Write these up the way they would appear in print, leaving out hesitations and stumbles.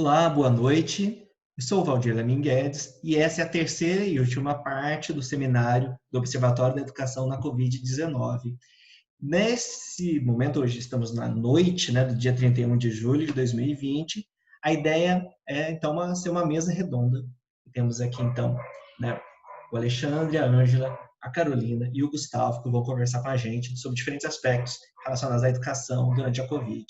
Olá, boa noite. Eu sou o Valdir Lamin Guedes e essa é a terceira e última parte do seminário do Observatório da Educação na Covid-19. Nesse momento, hoje estamos na noite, né, do dia 31 de julho de 2020. A ideia é, então, ser uma mesa redonda. Temos aqui, então, né, o Alexandre, a Ângela, a Carolina e o Gustavo, que vão conversar com a gente sobre diferentes aspectos relacionados à educação durante a Covid,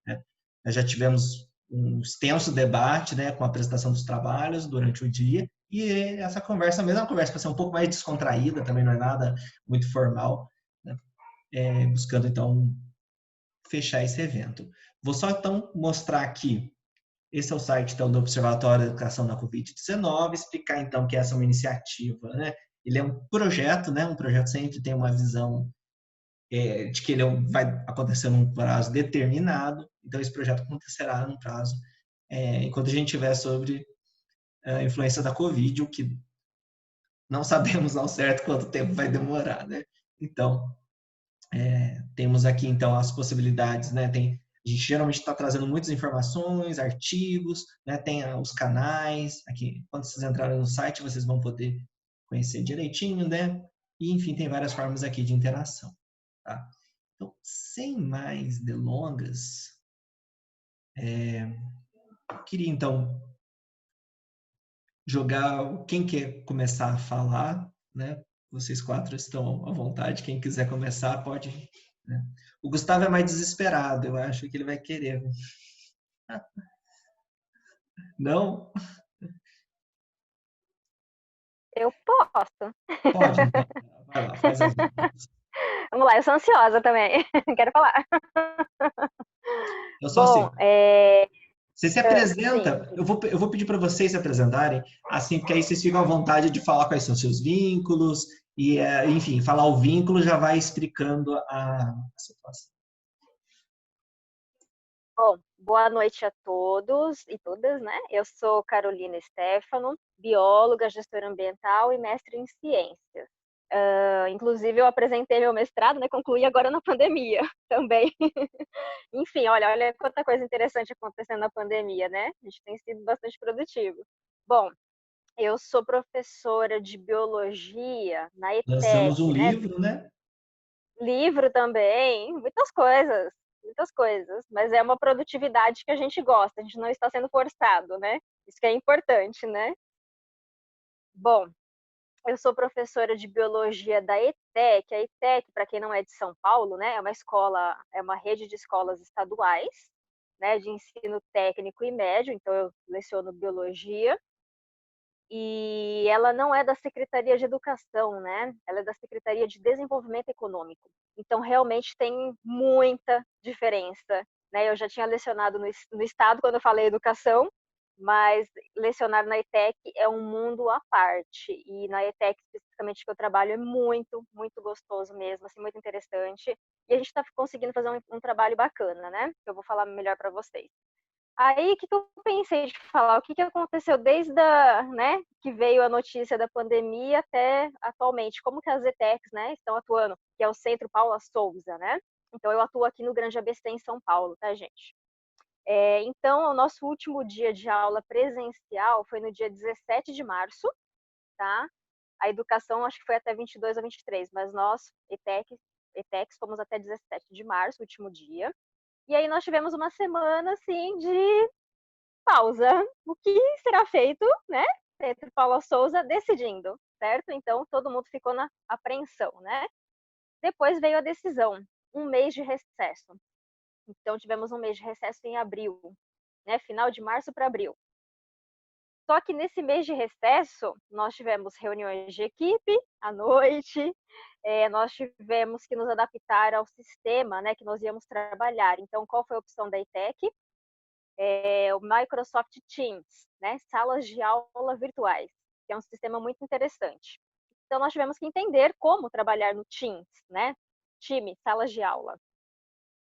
né? Nós já tivemos um extenso debate, né, com a apresentação dos trabalhos durante o dia, e essa conversa, mesmo uma conversa para ser um pouco mais descontraída, também não é nada muito formal, né, buscando, então, fechar esse evento. Vou só, então, mostrar aqui, esse é o site, então, do Observatório da Educação na Covid-19, explicar, então, que essa é uma iniciativa, né, ele é um projeto, né, um projeto sempre tem uma visão de que ele vai acontecer num prazo determinado, então esse projeto acontecerá num prazo enquanto a gente tiver sobre a influência da Covid, o que não sabemos ao certo quanto tempo vai demorar, né? Então, temos aqui, então, as possibilidades, né? A gente geralmente está trazendo muitas informações, artigos, né? Tem os canais, aqui, quando vocês entrarem no site, vocês vão poder conhecer direitinho, né? E, enfim, tem várias formas aqui de interação, tá? Então, sem mais delongas, queria, então, jogar quem quer começar a falar, né? Vocês quatro estão à vontade, quem quiser começar pode, né? O Gustavo é mais desesperado, eu acho que ele vai querer. Não? Eu posso. Pode, então. Vai lá, faz as honras. Vamos lá, eu sou ansiosa também. Quero falar. Eu só Bom, assim. Você se sim. apresenta, eu vou pedir para vocês se apresentarem, assim, porque aí vocês ficam à vontade de falar quais são seus vínculos, e, enfim, falar o vínculo já vai explicando a situação. Bom, boa noite a todos e todas, né? Eu sou Carolina Stefano, bióloga, gestora ambiental e mestre em ciências. Inclusive, eu apresentei meu mestrado, né? Concluí agora na pandemia também. Enfim, olha quanta coisa interessante acontecendo na pandemia, né? A gente tem sido bastante produtivo. Bom, eu sou professora de biologia na Lançamos um ETEC, né? livro, né? Livro também, muitas coisas, mas é uma produtividade que a gente gosta, a gente não está sendo forçado, né? Isso que é importante, né? Bom, eu sou professora de biologia da ETEC. A ETEC, para quem não é de São Paulo, né, é uma escola, é uma rede de escolas estaduais, né, de ensino técnico e médio, então eu leciono biologia. E ela não é da Secretaria de Educação, né? Ela é da Secretaria de Desenvolvimento Econômico. Então, realmente tem muita diferença, né? Eu já tinha lecionado no Estado quando eu falei educação, mas lecionar na ETEC é um mundo à parte. E na ETEC, especificamente, que eu trabalho, é muito, muito gostoso mesmo, assim, muito interessante. E a gente está conseguindo fazer um trabalho bacana, né? Que eu vou falar melhor para vocês. Aí, o que eu pensei de falar? O que aconteceu desde né, que veio a notícia da pandemia até atualmente? Como que as ETECs, né, estão atuando? Que é o Centro Paula Souza, né? Então, eu atuo aqui no Grande ABC, em São Paulo, tá, gente? Então, o nosso último dia de aula presencial foi no dia 17 de março, tá? A educação, acho que foi até 22 ou 23, mas nós, ETECs, fomos até 17 de março, último dia. E aí nós tivemos uma semana, assim, de pausa. O que será feito, né? Pedro Paula Souza decidindo, certo? Então todo mundo ficou na apreensão, né? Depois veio a decisão, um mês de recesso. Então tivemos um mês de recesso em abril, né? Final de março para abril. Só que nesse mês de recesso, nós tivemos reuniões de equipe à noite, nós tivemos que nos adaptar ao sistema, né, que nós íamos trabalhar. Então, qual foi a opção da ETEC? O Microsoft Teams, né? Salas de aula virtuais, que é um sistema muito interessante. Então, nós tivemos que entender como trabalhar no Teams, né? Time, salas de aula.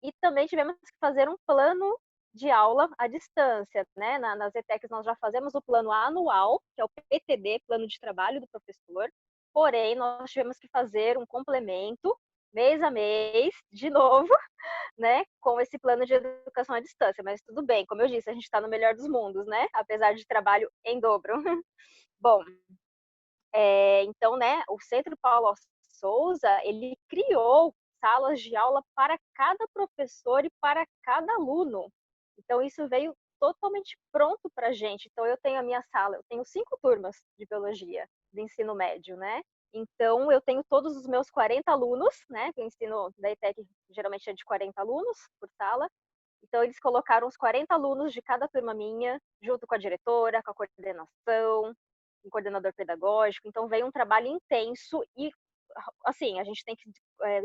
E também tivemos que fazer um plano de aula à distância, né? Nas ETECs nós já fazemos o plano anual, que é o PTD, Plano de Trabalho do Professor, porém nós tivemos que fazer um complemento, mês a mês, de novo, né, com esse plano de educação à distância. Mas tudo bem, como eu disse, a gente está no melhor dos mundos, né, apesar de trabalho em dobro. Bom, então, né, o Centro Paulo Souza, ele criou salas de aula para cada professor e para cada aluno. Então, isso veio totalmente pronto para a gente. Então, eu tenho a minha sala, eu tenho 5 turmas de biologia do ensino médio, né? Então, eu tenho todos os meus 40 alunos, né? Que o ensino da ETEC geralmente é de 40 alunos por sala. Então, eles colocaram os 40 alunos de cada turma minha, junto com a diretora, com a coordenação, um coordenador pedagógico. Então, veio um trabalho intenso e, assim, a gente tem que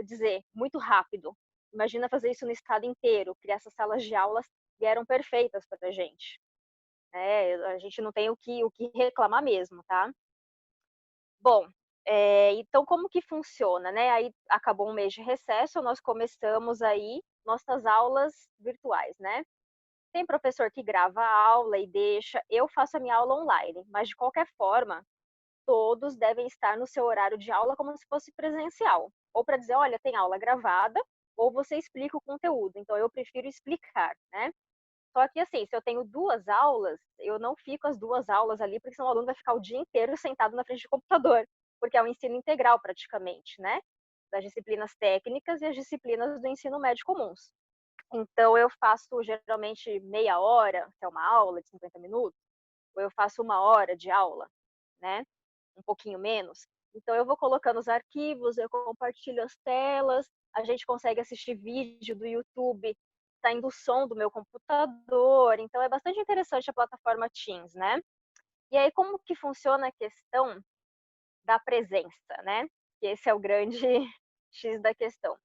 dizer, muito rápido. Imagina fazer isso no estado inteiro, criar essas salas de aulas que eram perfeitas para a gente. A gente não tem o que reclamar mesmo, tá? Bom, então como que funciona, né? Aí acabou um mês de recesso, nós começamos aí nossas aulas virtuais, né? Tem professor que grava a aula e deixa, eu faço a minha aula online, mas de qualquer forma, todos devem estar no seu horário de aula como se fosse presencial. Ou para dizer, olha, tem aula gravada, ou você explica o conteúdo. Então, eu prefiro explicar, né? Só que, assim, se eu tenho 2 aulas, eu não fico as 2 aulas ali, porque senão o aluno vai ficar o dia inteiro sentado na frente do computador, porque é um ensino integral, praticamente, né? Das disciplinas técnicas e as disciplinas do ensino médio comuns. Então, eu faço geralmente meia hora, que é uma aula de 50 minutos, ou eu faço 1 hora de aula, né? Um pouquinho menos. Então, eu vou colocando os arquivos, eu compartilho as telas, a gente consegue assistir vídeo do YouTube, saindo o som do meu computador. Então, é bastante interessante a plataforma Teams, né? E aí, como que funciona a questão da presença, né? Que esse é o grande X da questão.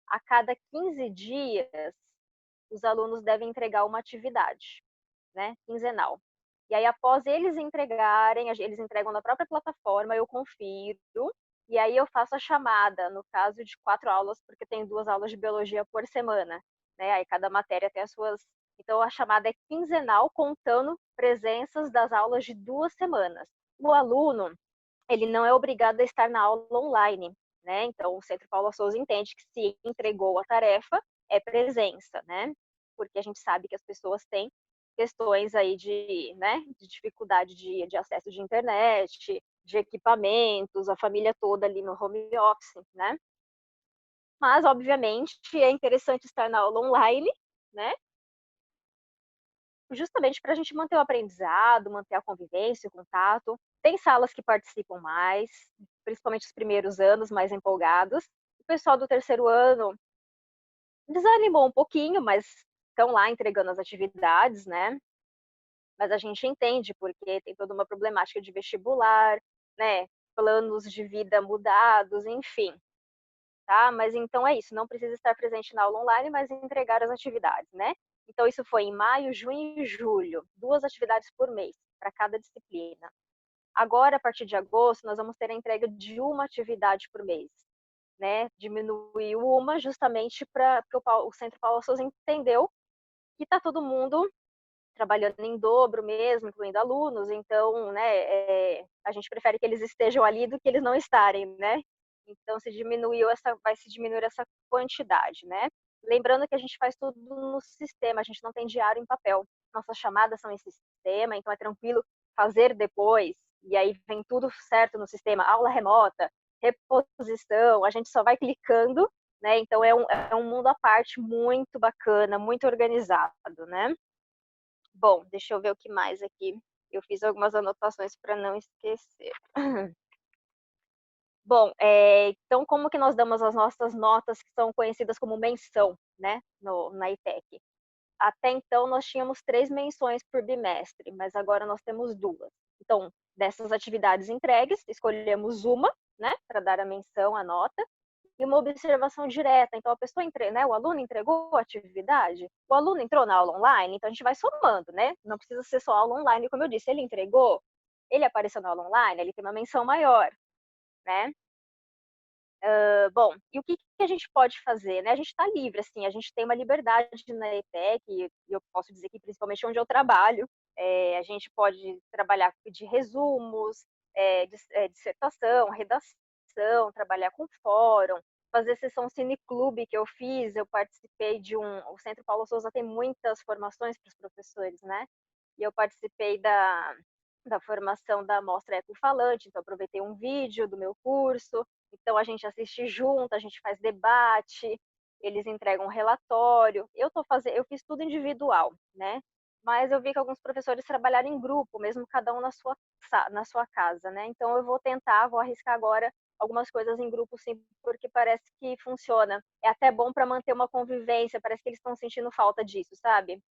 A cada 15 dias, os alunos devem entregar uma atividade, né? Quinzenal. E aí, após eles entregarem, eles entregam na própria plataforma, eu confiro, e aí eu faço a chamada, no caso de 4 aulas, porque tem 2 aulas de biologia por semana, né? Aí cada matéria tem as suas. Então, a chamada é quinzenal, contando presenças das aulas de 2 semanas. O aluno, ele não é obrigado a estar na aula online, né? Então, o Centro Paulo Souza entende que se entregou a tarefa, é presença, né? Porque a gente sabe que as pessoas têm questões aí de, né, de dificuldade de acesso de internet, de equipamentos, a família toda ali no home office, né? Mas, obviamente, é interessante estar na aula online, né? Justamente para a gente manter o aprendizado, manter a convivência, o contato. Tem salas que participam mais, principalmente os primeiros anos, mais empolgados. O pessoal do terceiro ano desanimou um pouquinho, mas estão lá entregando as atividades, né? Mas a gente entende porque tem toda uma problemática de vestibular, né? Planos de vida mudados, enfim. Tá? Mas então é isso, não precisa estar presente na aula online, mas entregar as atividades, né? Então isso foi em maio, junho e julho, 2 atividades por mês para cada disciplina. Agora, a partir de agosto, nós vamos ter a entrega de uma atividade por mês, né? Diminuiu uma justamente para o Centro Paulo Souza entendeu que está todo mundo trabalhando em dobro mesmo, incluindo alunos, então, né, a gente prefere que eles estejam ali do que eles não estarem, né? Então, vai se diminuir essa quantidade, né? Lembrando que a gente faz tudo no sistema, a gente não tem diário em papel. Nossas chamadas são em sistema, então é tranquilo fazer depois, e aí vem tudo certo no sistema, aula remota, reposição, a gente só vai clicando, né? Então é um mundo à parte muito bacana, muito organizado, né? Bom, deixa eu ver o que mais aqui. Eu fiz algumas anotações para não esquecer. Bom, então como que nós damos as nossas notas que são conhecidas como menção, né, na ETEC? Até então nós tínhamos 3 menções por bimestre, mas agora nós temos 2. Então, dessas atividades entregues, escolhemos uma, né, para dar a menção, a nota, e uma observação direta. Então, a pessoa, né, o aluno entregou a atividade, o aluno entrou na aula online, então a gente vai somando, né? Não precisa ser só aula online, como eu disse, ele entregou, ele apareceu na aula online, ele tem uma menção maior, né? Bom, e o que a gente pode fazer, né? A gente está livre, assim, a gente tem uma liberdade na ETEC, e eu posso dizer que principalmente onde eu trabalho, a gente pode trabalhar de resumos, dissertação, redação, trabalhar com fórum, fazer sessão cineclube que eu fiz, eu participei de o Centro Paulo Souza tem muitas formações para os professores, né? E eu participei da formação da Mostra Ecofalante, então aproveitei um vídeo do meu curso, então a gente assiste junto, a gente faz debate, eles entregam um relatório. Eu fiz tudo individual, né? Mas eu vi que alguns professores trabalharam em grupo, mesmo cada um na sua casa, né? Então eu vou arriscar agora algumas coisas em grupo, sim, porque parece que funciona. É até bom para manter uma convivência, parece que eles estão sentindo falta disso, sabe?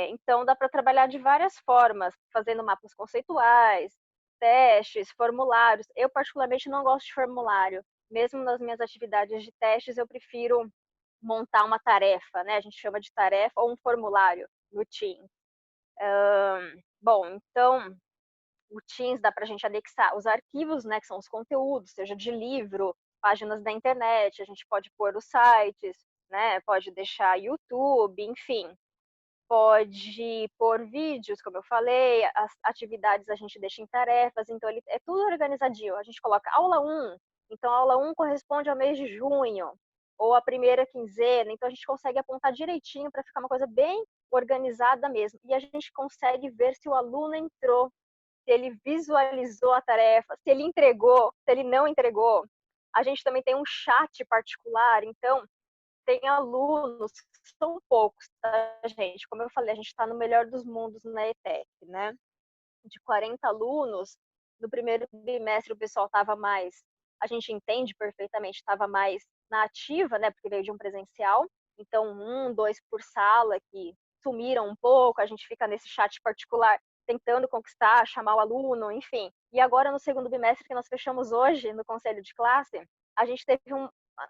Então dá para trabalhar de várias formas, fazendo mapas conceituais, testes, formulários. Eu particularmente não gosto de formulário. Mesmo nas minhas atividades de testes, eu prefiro montar uma tarefa, né? A gente chama de tarefa ou um formulário no Teams. Bom, então o Teams dá para a gente anexar os arquivos, né, que são os conteúdos, seja de livro, páginas da internet, a gente pode pôr os sites, né, pode deixar YouTube, enfim, pode pôr vídeos, como eu falei, as atividades a gente deixa em tarefas, então ele é tudo organizadinho. A gente coloca aula 1, então a aula 1 corresponde ao mês de junho, ou a primeira quinzena, então a gente consegue apontar direitinho para ficar uma coisa bem organizada mesmo. E a gente consegue ver se o aluno entrou, se ele visualizou a tarefa, se ele entregou, se ele não entregou. A gente também tem um chat particular, então tem alunos, são poucos, tá, gente? Como eu falei, a gente está no melhor dos mundos na ETEC, né? De 40 alunos, no primeiro bimestre o pessoal estava mais, a gente entende perfeitamente, estava mais na ativa, né? Porque veio de um presencial, então 2 por sala que sumiram um pouco, a gente fica nesse chat particular tentando conquistar, chamar o aluno, enfim. E agora no segundo bimestre que nós fechamos hoje no conselho de classe, a gente teve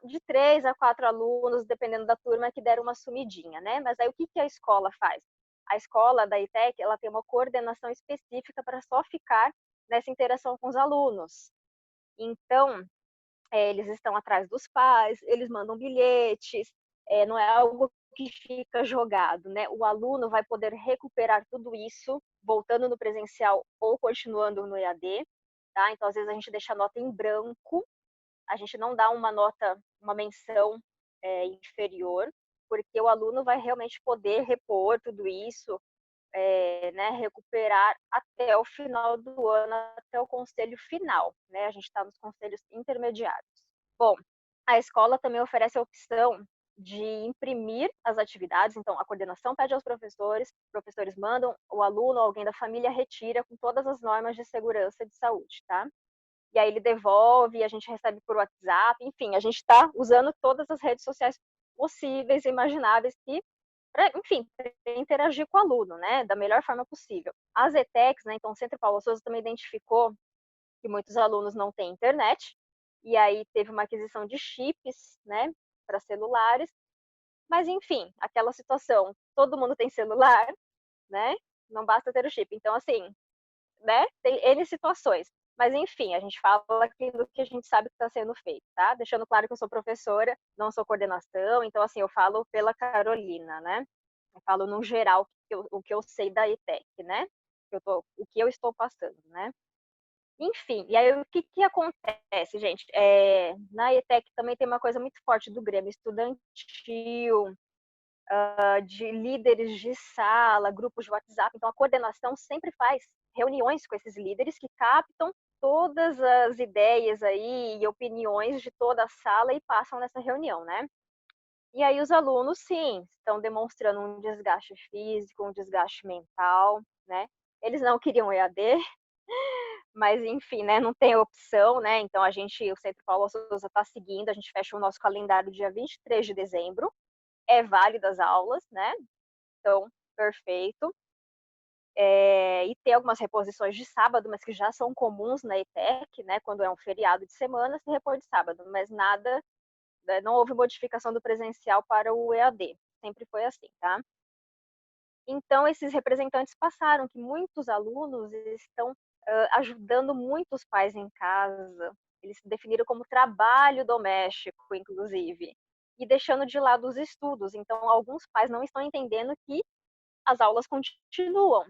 de 3 a 4 alunos, dependendo da turma, que deram uma sumidinha, né? Mas aí o que a escola faz? A escola da ITEC, ela tem uma coordenação específica para só ficar nessa interação com os alunos. Então, eles estão atrás dos pais, eles mandam bilhetes, não é algo que fica jogado, né? O aluno vai poder recuperar tudo isso voltando no presencial ou continuando no EAD, tá? Então, às vezes a gente deixa a nota em branco, a gente não dá uma nota, uma menção inferior, porque o aluno vai realmente poder repor tudo isso, né, recuperar até o final do ano, até o conselho final, né? A gente está nos conselhos intermediários. Bom, a escola também oferece a opção de imprimir as atividades, então a coordenação pede aos professores mandam, o aluno ou alguém da família retira com todas as normas de segurança e de saúde, tá? E aí ele devolve, a gente recebe por WhatsApp, enfim, a gente está usando todas as redes sociais possíveis e imagináveis que, enfim, para interagir com o aluno, né, da melhor forma possível. As ETECs, né, então o Centro Paulo Souza também identificou que muitos alunos não têm internet, e aí teve uma aquisição de chips, né, para celulares, mas enfim, aquela situação, todo mundo tem celular, né, não basta ter o chip. Então, assim, né? Tem N situações. Mas, enfim, a gente fala aquilo que a gente sabe que está sendo feito, tá? Deixando claro que eu sou professora, não sou coordenação, então, assim, eu falo pela Carolina, né? Eu falo no geral o que eu sei da ETEC, né? O que eu estou passando, né? Enfim, e aí o que acontece, gente? Na ETEC também tem uma coisa muito forte do Grêmio estudantil, de líderes de sala, grupos de WhatsApp. Então, a coordenação sempre faz reuniões com esses líderes que captam todas as ideias aí e opiniões de toda a sala e passam nessa reunião, né? E aí os alunos, sim, estão demonstrando um desgaste físico, um desgaste mental, né? Eles não queriam EAD, mas enfim, né? Não tem opção, né? Então o Centro Paulo Souza está seguindo, a gente fecha o nosso calendário dia 23 de dezembro, é válido as aulas, né? Então, perfeito. E ter algumas reposições de sábado, mas que já são comuns na ETEC, né? Quando é um feriado de semana, se repõe de sábado, mas nada, né, não houve modificação do presencial para o EAD. Sempre foi assim, tá? Então, esses representantes passaram que muitos alunos estão ajudando muitos pais em casa. Eles se definiram como trabalho doméstico, inclusive, e deixando de lado os estudos. Então, alguns pais não estão entendendo que as aulas continuam,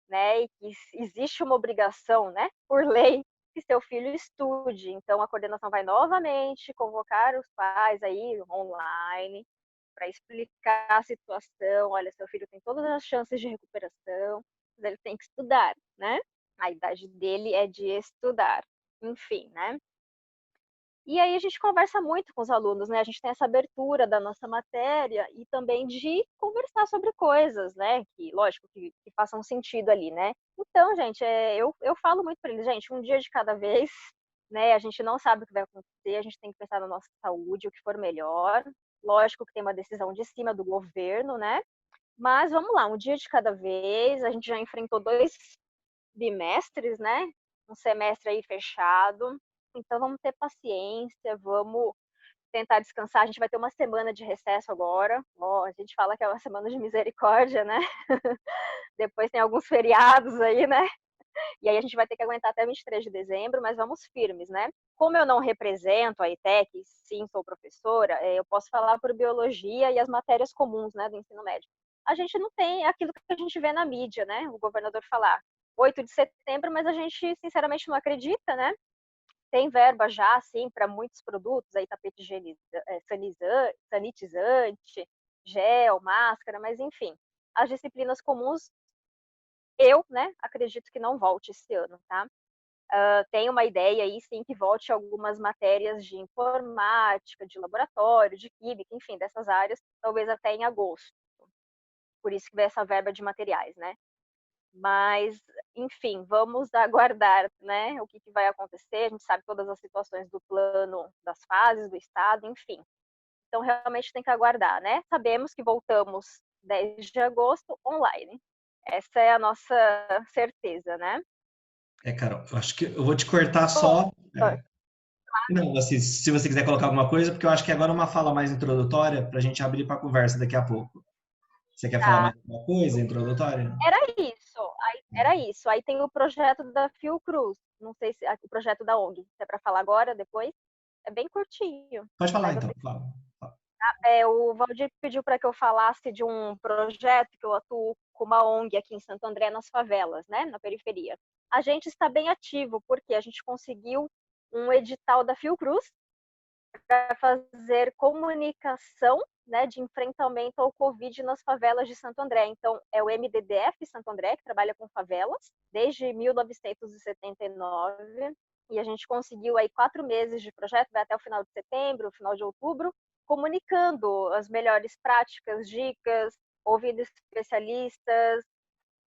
né? E que existe uma obrigação, né, por lei, que seu filho estude. Então, a coordenação vai novamente convocar os pais aí online para explicar a situação. Olha, seu filho tem todas as chances de recuperação, mas ele tem que estudar, né? A idade dele é de estudar. Enfim, né? E aí a gente conversa muito com os alunos, né? A gente tem essa abertura da nossa matéria e também de conversar sobre coisas, né? Que, lógico, que façam sentido ali, né? Então, gente, eu falo muito para eles, gente, um dia de cada vez, né? A gente não sabe o que vai acontecer, a gente tem que pensar na nossa saúde, o que for melhor. Lógico que tem uma decisão de cima do governo, né? Mas vamos lá, um dia de cada vez. A gente já enfrentou 2 bimestres, né? Um semestre aí fechado. Então vamos ter paciência, vamos tentar descansar. A gente vai ter uma semana de recesso agora. Ó, a gente fala que é uma semana de misericórdia, né? Depois tem alguns feriados aí, né? E aí a gente vai ter que aguentar até 23 de dezembro, mas vamos firmes, né? Como eu não represento a ETEC, sim, sou professora, eu posso falar por biologia e as matérias comuns, né, do ensino médio. A gente não tem aquilo que a gente vê na mídia, né? O governador falar 8 de setembro, mas a gente, sinceramente, não acredita, né? Tem verba já, assim, para muitos produtos, aí tapete sanitizante, gel, máscara, mas enfim. As disciplinas comuns, eu, né, acredito que não volte esse ano, tá? Tem uma ideia aí, sim, que volte algumas matérias de informática, de laboratório, de química, enfim, dessas áreas, talvez até em agosto. Por isso que vem essa verba de materiais, né? Mas, enfim, vamos aguardar, né, o que vai acontecer. A gente sabe todas as situações do plano, das fases, do estado, enfim. Então, realmente tem que aguardar, né? Sabemos que voltamos 10 de agosto online. Essa é a nossa certeza, né? Carol, eu acho que eu vou te cortar Bom, só. Não, assim, se você quiser colocar alguma coisa, porque eu acho que agora é uma fala mais introdutória para a gente abrir para a conversa daqui a pouco. Você quer falar tá. mais alguma coisa introdutória? Era isso. Era isso. Aí tem o projeto da Fiocruz. Não sei se o projeto da ONG. Se é para falar agora, depois. É bem curtinho. Pode falar Mas então, fala. o Valdir pediu para que eu falasse de um projeto que eu atuo com uma ONG aqui em Santo André, nas favelas, né, na periferia. A gente está bem ativo, porque a gente conseguiu um edital da Fiocruz para fazer comunicação, né, de enfrentamento ao Covid nas favelas de Santo André. Então, é o MDDF Santo André, que trabalha com favelas, desde 1979, e a gente conseguiu aí 4 meses de projeto, vai até o final de setembro, final de outubro, comunicando as melhores práticas, dicas, ouvindo especialistas,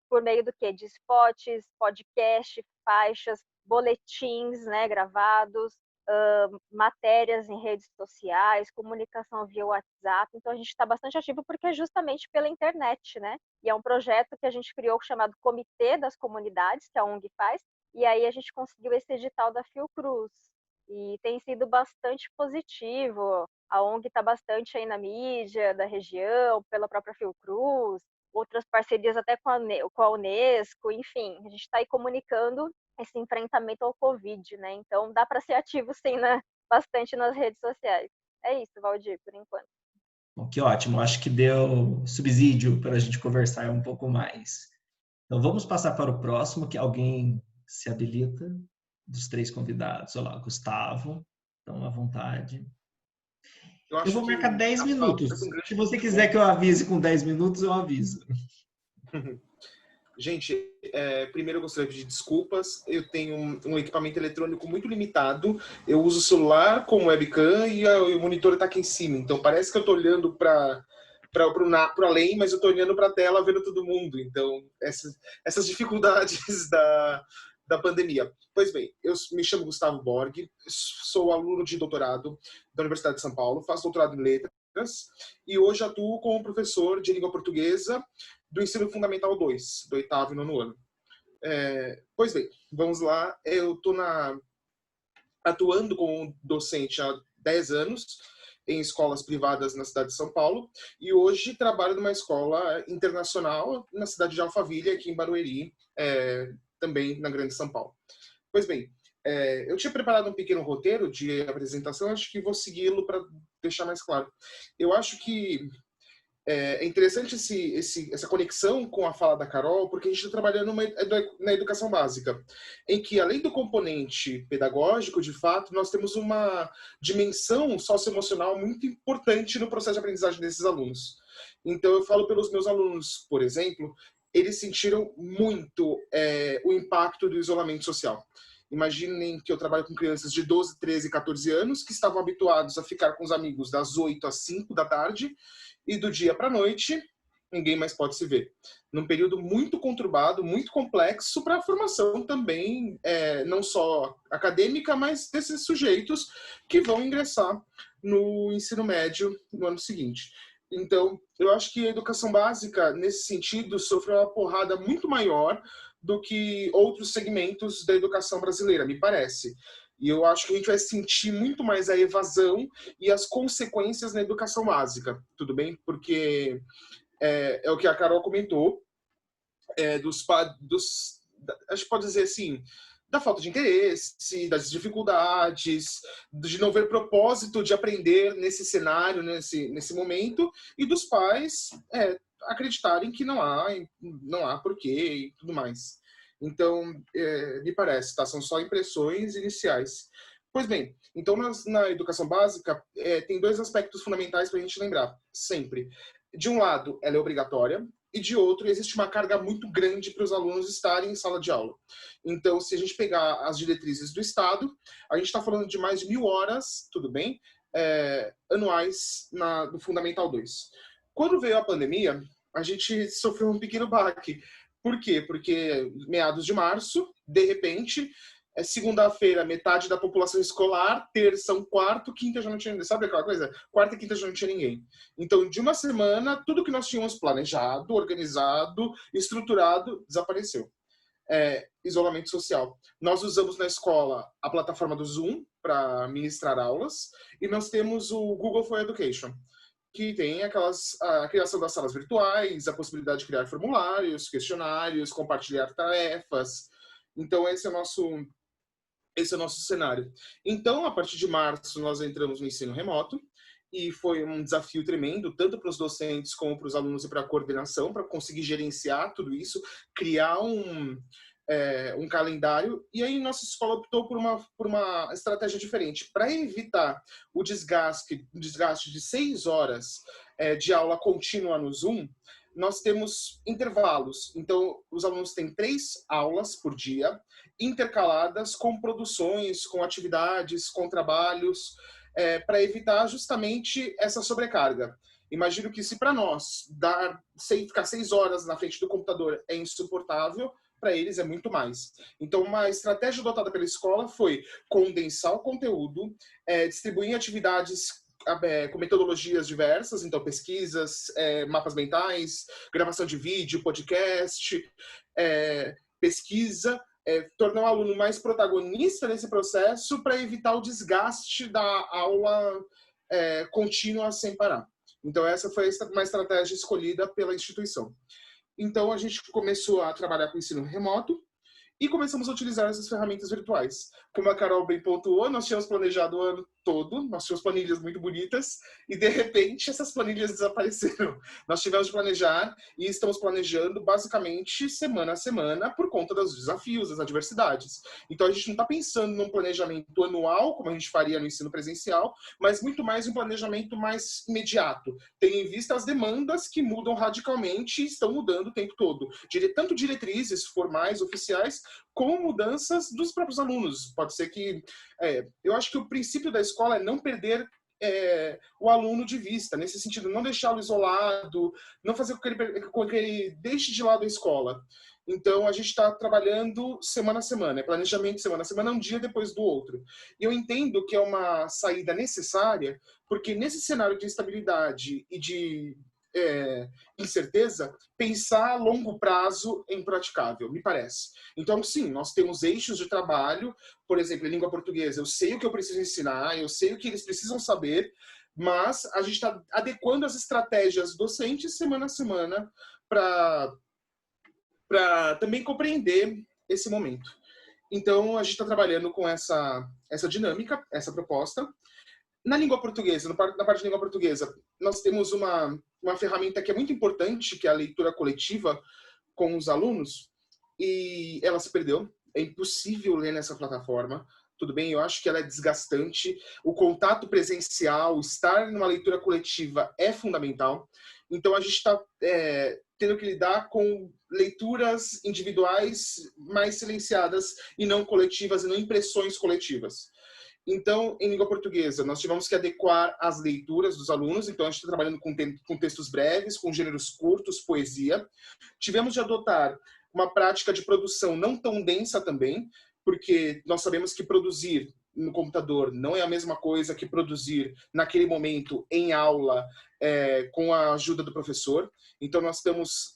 por meio do quê? De spots, podcast, faixas, boletins, né, gravados, matérias em redes sociais, comunicação via WhatsApp. Então a gente está bastante ativo porque é justamente pela internet, né? E é um projeto que a gente criou chamado Comitê das Comunidades, que a ONG faz, e aí a gente conseguiu esse edital da Fiocruz. E tem sido bastante positivo. A ONG está bastante aí na mídia da região, pela própria Fiocruz, outras parcerias até com a Unesco, enfim, a gente está aí comunicando esse enfrentamento ao Covid, né? Então dá para ser ativo sim, né? Bastante nas redes sociais. É isso, Valdir, por enquanto. Bom, que ótimo, acho que deu subsídio para a gente conversar um pouco mais. Então vamos passar para o próximo, que alguém se habilita dos 3 convidados. Olá, Gustavo, então à vontade. Eu Eu acho vou marcar que 10 a falta de minutos. um grande Se você quiser que público. eu avise com 10 minutos, eu aviso. Gente, primeiro eu gostaria de pedir desculpas. Eu tenho um equipamento eletrônico muito limitado. Eu uso o celular com webcam e o monitor está aqui em cima. Então parece que eu estou olhando para além, mas eu estou olhando para a tela vendo todo mundo. Então, essas dificuldades da pandemia. Pois bem, eu me chamo Gustavo Borg, sou aluno de doutorado da Universidade de São Paulo, faço doutorado em letras e hoje atuo como professor de língua portuguesa do ensino fundamental 2, do 8º e 9º ano. Pois bem, vamos lá. Eu estou atuando como docente há 10 anos em escolas privadas na cidade de São Paulo e hoje trabalho numa escola internacional na cidade de Alphaville, aqui em Barueri, também na Grande São Paulo. Pois bem, eu tinha preparado um pequeno roteiro de apresentação, acho que vou segui-lo para deixar mais claro. Eu acho que É interessante essa conexão com a fala da Carol, porque a gente está trabalhando na educação básica, em que, além do componente pedagógico, de fato, nós temos uma dimensão socioemocional muito importante no processo de aprendizagem desses alunos. Então, eu falo pelos meus alunos, por exemplo, eles sentiram muito o impacto do isolamento social. Imaginem que eu trabalho com crianças de 12, 13, 14 anos que estavam habituados a ficar com os amigos das 8 às 5 da tarde e do dia para a noite ninguém mais pode se ver. Num período muito conturbado, muito complexo para a formação também, não só acadêmica, mas desses sujeitos que vão ingressar no ensino médio no ano seguinte. Então, eu acho que a educação básica, nesse sentido, sofreu uma porrada muito maior do que outros segmentos da educação brasileira, me parece. E eu acho que a gente vai sentir muito mais a evasão e as consequências na educação básica, tudo bem? Porque é o que a Carol comentou, acho que pode dizer assim, da falta de interesse, das dificuldades, de não ver propósito de aprender nesse cenário, nesse momento, e dos pais acreditarem que não há porquê e tudo mais. Então, me parece, tá? São só impressões iniciais. Pois bem, então na educação básica tem dois aspectos fundamentais para a gente lembrar, sempre. De um lado, ela é obrigatória, e de outro, existe uma carga muito grande para os alunos estarem em sala de aula. Então, se a gente pegar as diretrizes do Estado, a gente está falando de mais de 1.000 horas, tudo bem, anuais no Fundamental 2. Quando veio a pandemia, a gente sofreu um pequeno baque. Por quê? Porque meados de março, de repente, segunda-feira, metade da população escolar, terça, um quarto, quinta já não tinha ninguém. Sabe aquela coisa? Quarta e quinta já não tinha ninguém. Então, de uma semana, tudo que nós tínhamos planejado, organizado, estruturado, desapareceu. Isolamento social. Nós usamos na escola a plataforma do Zoom para ministrar aulas e nós temos o Google for Education, que tem a criação das salas virtuais, a possibilidade de criar formulários, questionários, compartilhar tarefas. Então, esse é o nosso cenário. Então, a partir de março, nós entramos no ensino remoto e foi um desafio tremendo, tanto para os docentes como para os alunos e para a coordenação, para conseguir gerenciar tudo isso, criar um calendário. E aí, nossa escola optou por uma estratégia diferente. Para evitar o desgaste de 6 horas de aula contínua no Zoom, nós temos intervalos. Então, os alunos têm 3 aulas por dia, intercaladas com produções, com atividades, com trabalhos, para evitar justamente essa sobrecarga. Imagino que se para nós ficar 6 horas na frente do computador é insuportável, para eles é muito mais. Então, uma estratégia adotada pela escola foi condensar o conteúdo, distribuir atividades com metodologias diversas, então pesquisas, mapas mentais, gravação de vídeo, podcast, pesquisa, tornar o aluno mais protagonista nesse processo para evitar o desgaste da aula contínua sem parar. Então, essa foi uma estratégia escolhida pela instituição. Então, a gente começou a trabalhar com ensino remoto e começamos a utilizar essas ferramentas virtuais. Como a Carol bem pontuou, nós tínhamos planejado o ano todo, nós tínhamos planilhas muito bonitas e, de repente, essas planilhas desapareceram. Nós tivemos de planejar e estamos planejando, basicamente, semana a semana, por conta dos desafios, das adversidades. Então, a gente não está pensando num planejamento anual, como a gente faria no ensino presencial, mas muito mais um planejamento mais imediato, tendo em vista as demandas que mudam radicalmente e estão mudando o tempo todo. Tanto diretrizes formais, oficiais, como mudanças dos próprios alunos. Pode ser que... eu acho que o princípio da escola é não perder o aluno de vista, nesse sentido, não deixá-lo isolado, não fazer com que ele deixe de lado a escola. Então, a gente está trabalhando semana a semana, planejamento semana a semana, um dia depois do outro. E eu entendo que é uma saída necessária, porque nesse cenário de instabilidade e de incerteza, pensar a longo prazo é impraticável, me parece. Então, sim, nós temos eixos de trabalho, por exemplo, em língua portuguesa, eu sei o que eu preciso ensinar, eu sei o que eles precisam saber, mas a gente está adequando as estratégias docentes semana a semana para também compreender esse momento. Então, a gente está trabalhando com essa dinâmica, essa proposta. Na língua portuguesa, na parte de língua portuguesa, nós temos uma ferramenta que é muito importante, que é a leitura coletiva com os alunos, e ela se perdeu. É impossível ler nessa plataforma. Tudo bem, eu acho que ela é desgastante. O contato presencial, estar numa leitura coletiva é fundamental. Então, a gente está tendo que lidar com leituras individuais mais silenciadas e não coletivas, e não impressões coletivas. Então, em língua portuguesa, nós tivemos que adequar as leituras dos alunos. Então, a gente está trabalhando com textos breves, com gêneros curtos, poesia. Tivemos de adotar uma prática de produção não tão densa também, porque nós sabemos que produzir no computador não é a mesma coisa que produzir naquele momento em aula com a ajuda do professor. Então, nós estamos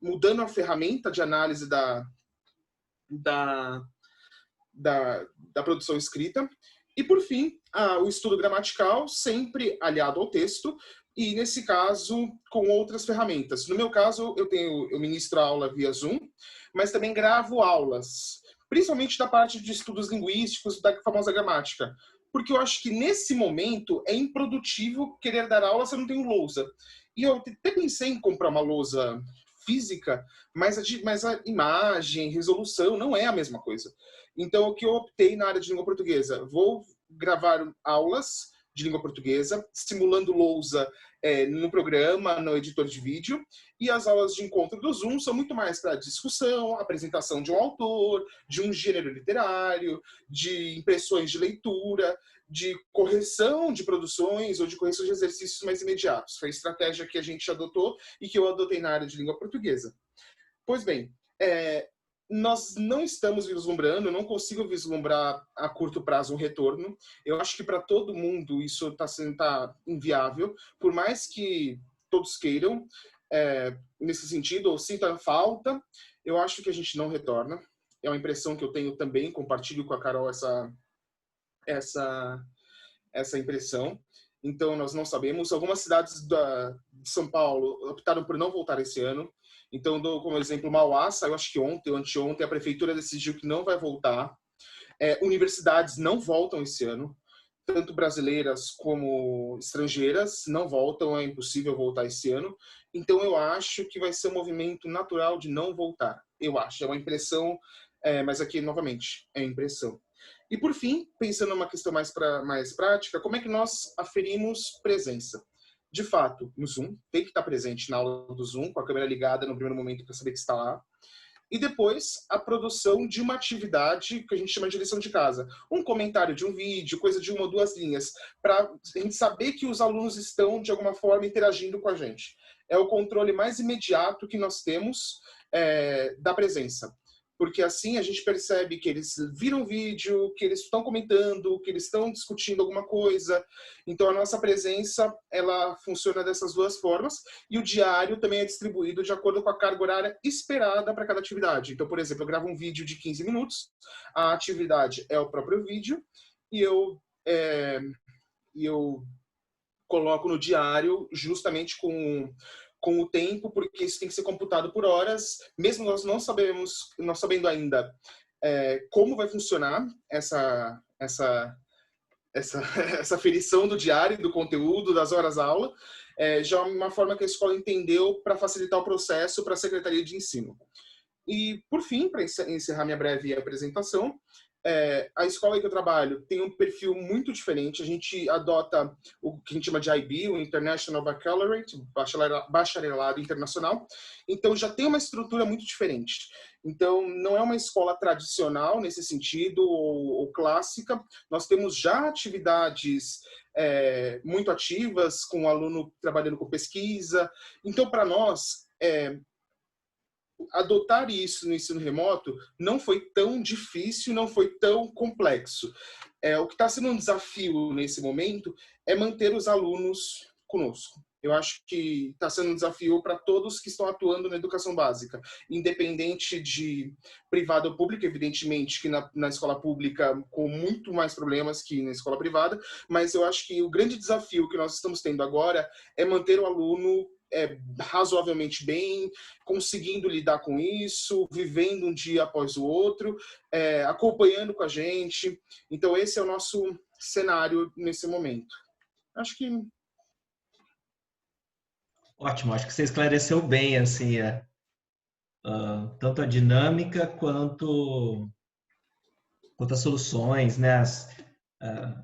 mudando a ferramenta de análise da produção escrita. E, por fim, o estudo gramatical, sempre aliado ao texto, e, nesse caso, com outras ferramentas. No meu caso, eu ministro a aula via Zoom, mas também gravo aulas, principalmente da parte de estudos linguísticos, da famosa gramática. Porque eu acho que, nesse momento, é improdutivo querer dar aula se eu não tenho lousa. E eu até pensei em comprar uma lousa física, mas a imagem, resolução, não é a mesma coisa. Então, o que eu optei na área de língua portuguesa? Vou gravar aulas de língua portuguesa, simulando lousa no programa, no editor de vídeo, e as aulas de encontro do Zoom são muito mais para discussão, apresentação de um autor, de um gênero literário, de impressões de leitura, de correção de produções ou de correção de exercícios mais imediatos. Foi a estratégia que a gente adotou e que eu adotei na área de língua portuguesa. Pois bem, nós não estamos vislumbrando, eu não consigo vislumbrar a curto prazo um retorno. Eu acho que para todo mundo isso está inviável, por mais que todos queiram, nesse sentido, ou sintam falta, eu acho que a gente não retorna. É uma impressão que eu tenho também, compartilho com a Carol essa impressão. Então, nós não sabemos. Algumas cidades de São Paulo optaram por não voltar esse ano. Então, dou como exemplo Mauá, saiu acho que ontem ou anteontem, a prefeitura decidiu que não vai voltar. Universidades não voltam esse ano, tanto brasileiras como estrangeiras não voltam, é impossível voltar esse ano. Então, eu acho que vai ser um movimento natural de não voltar. Eu acho, é uma impressão, mas aqui, novamente, é impressão. E, por fim, pensando numa questão mais prática, como é que nós aferimos presença? De fato, no Zoom, tem que estar presente na aula do Zoom, com a câmera ligada no primeiro momento para saber que está lá. E depois, a produção de uma atividade que a gente chama de lição de casa. Um comentário de um vídeo, coisa de 1 ou 2 linhas, para a gente saber que os alunos estão, de alguma forma, interagindo com a gente. É o controle mais imediato que nós temos da presença. Porque assim a gente percebe que eles viram o vídeo, que eles estão comentando, que eles estão discutindo alguma coisa. Então, a nossa presença, ela funciona dessas 2 formas. E o diário também é distribuído de acordo com a carga horária esperada para cada atividade. Então, por exemplo, eu gravo um vídeo de 15 minutos, a atividade é o próprio vídeo, e eu coloco no diário justamente com o tempo, porque isso tem que ser computado por horas, mesmo nós não sabendo ainda como vai funcionar essa aferição do diário, do conteúdo, das horas-aula, já é uma forma que a escola entendeu para facilitar o processo para a Secretaria de Ensino. E, por fim, para encerrar minha breve apresentação, a escola em que eu trabalho tem um perfil muito diferente. A gente adota o que a gente chama de IB, o International Baccalaureate, bacharelado internacional. Então, já tem uma estrutura muito diferente. Então, não é uma escola tradicional nesse sentido, ou clássica. Nós temos já atividades muito ativas, com o aluno trabalhando com pesquisa. Então, para nós, adotar isso no ensino remoto não foi tão difícil, não foi tão complexo. O que está sendo um desafio nesse momento é manter os alunos conosco. Eu acho que está sendo um desafio para todos que estão atuando na educação básica, independente de privada ou pública, evidentemente que na escola pública com muito mais problemas que na escola privada, mas eu acho que o grande desafio que nós estamos tendo agora é manter o aluno razoavelmente bem, conseguindo lidar com isso, vivendo um dia após o outro, acompanhando com a gente. Então, esse é o nosso cenário nesse momento. Acho que... Ótimo, acho que você esclareceu bem, assim, tanto a dinâmica quanto as soluções, né?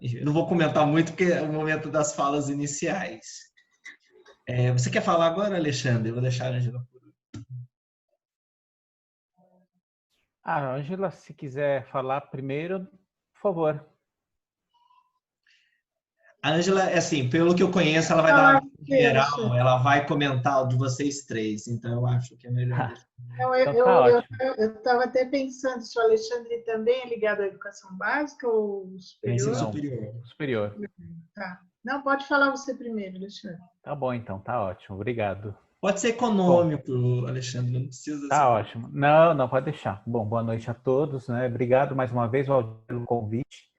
Eu não vou comentar muito porque é o momento das falas iniciais. Você quer falar agora, Alexandre? Eu vou deixar a Angela. Ângela, se quiser falar primeiro, por favor. A Ângela, assim, pelo que eu conheço, ela vai dar uma geral, ela vai comentar o de vocês três, então eu acho que é melhor deixar. Então, Então tá ótimo. eu estava até pensando se o Alexandre também é ligado à educação básica ou Ensino superior. superior. Tá. Não, pode falar você primeiro, Alexandre. Tá bom, então, tá ótimo. Obrigado. Pode ser econômico, Alexandre, não precisa Tá ser. ótimo. Não, pode deixar. Bom, boa noite a todos, né? Obrigado mais uma vez, Valdir, pelo convite.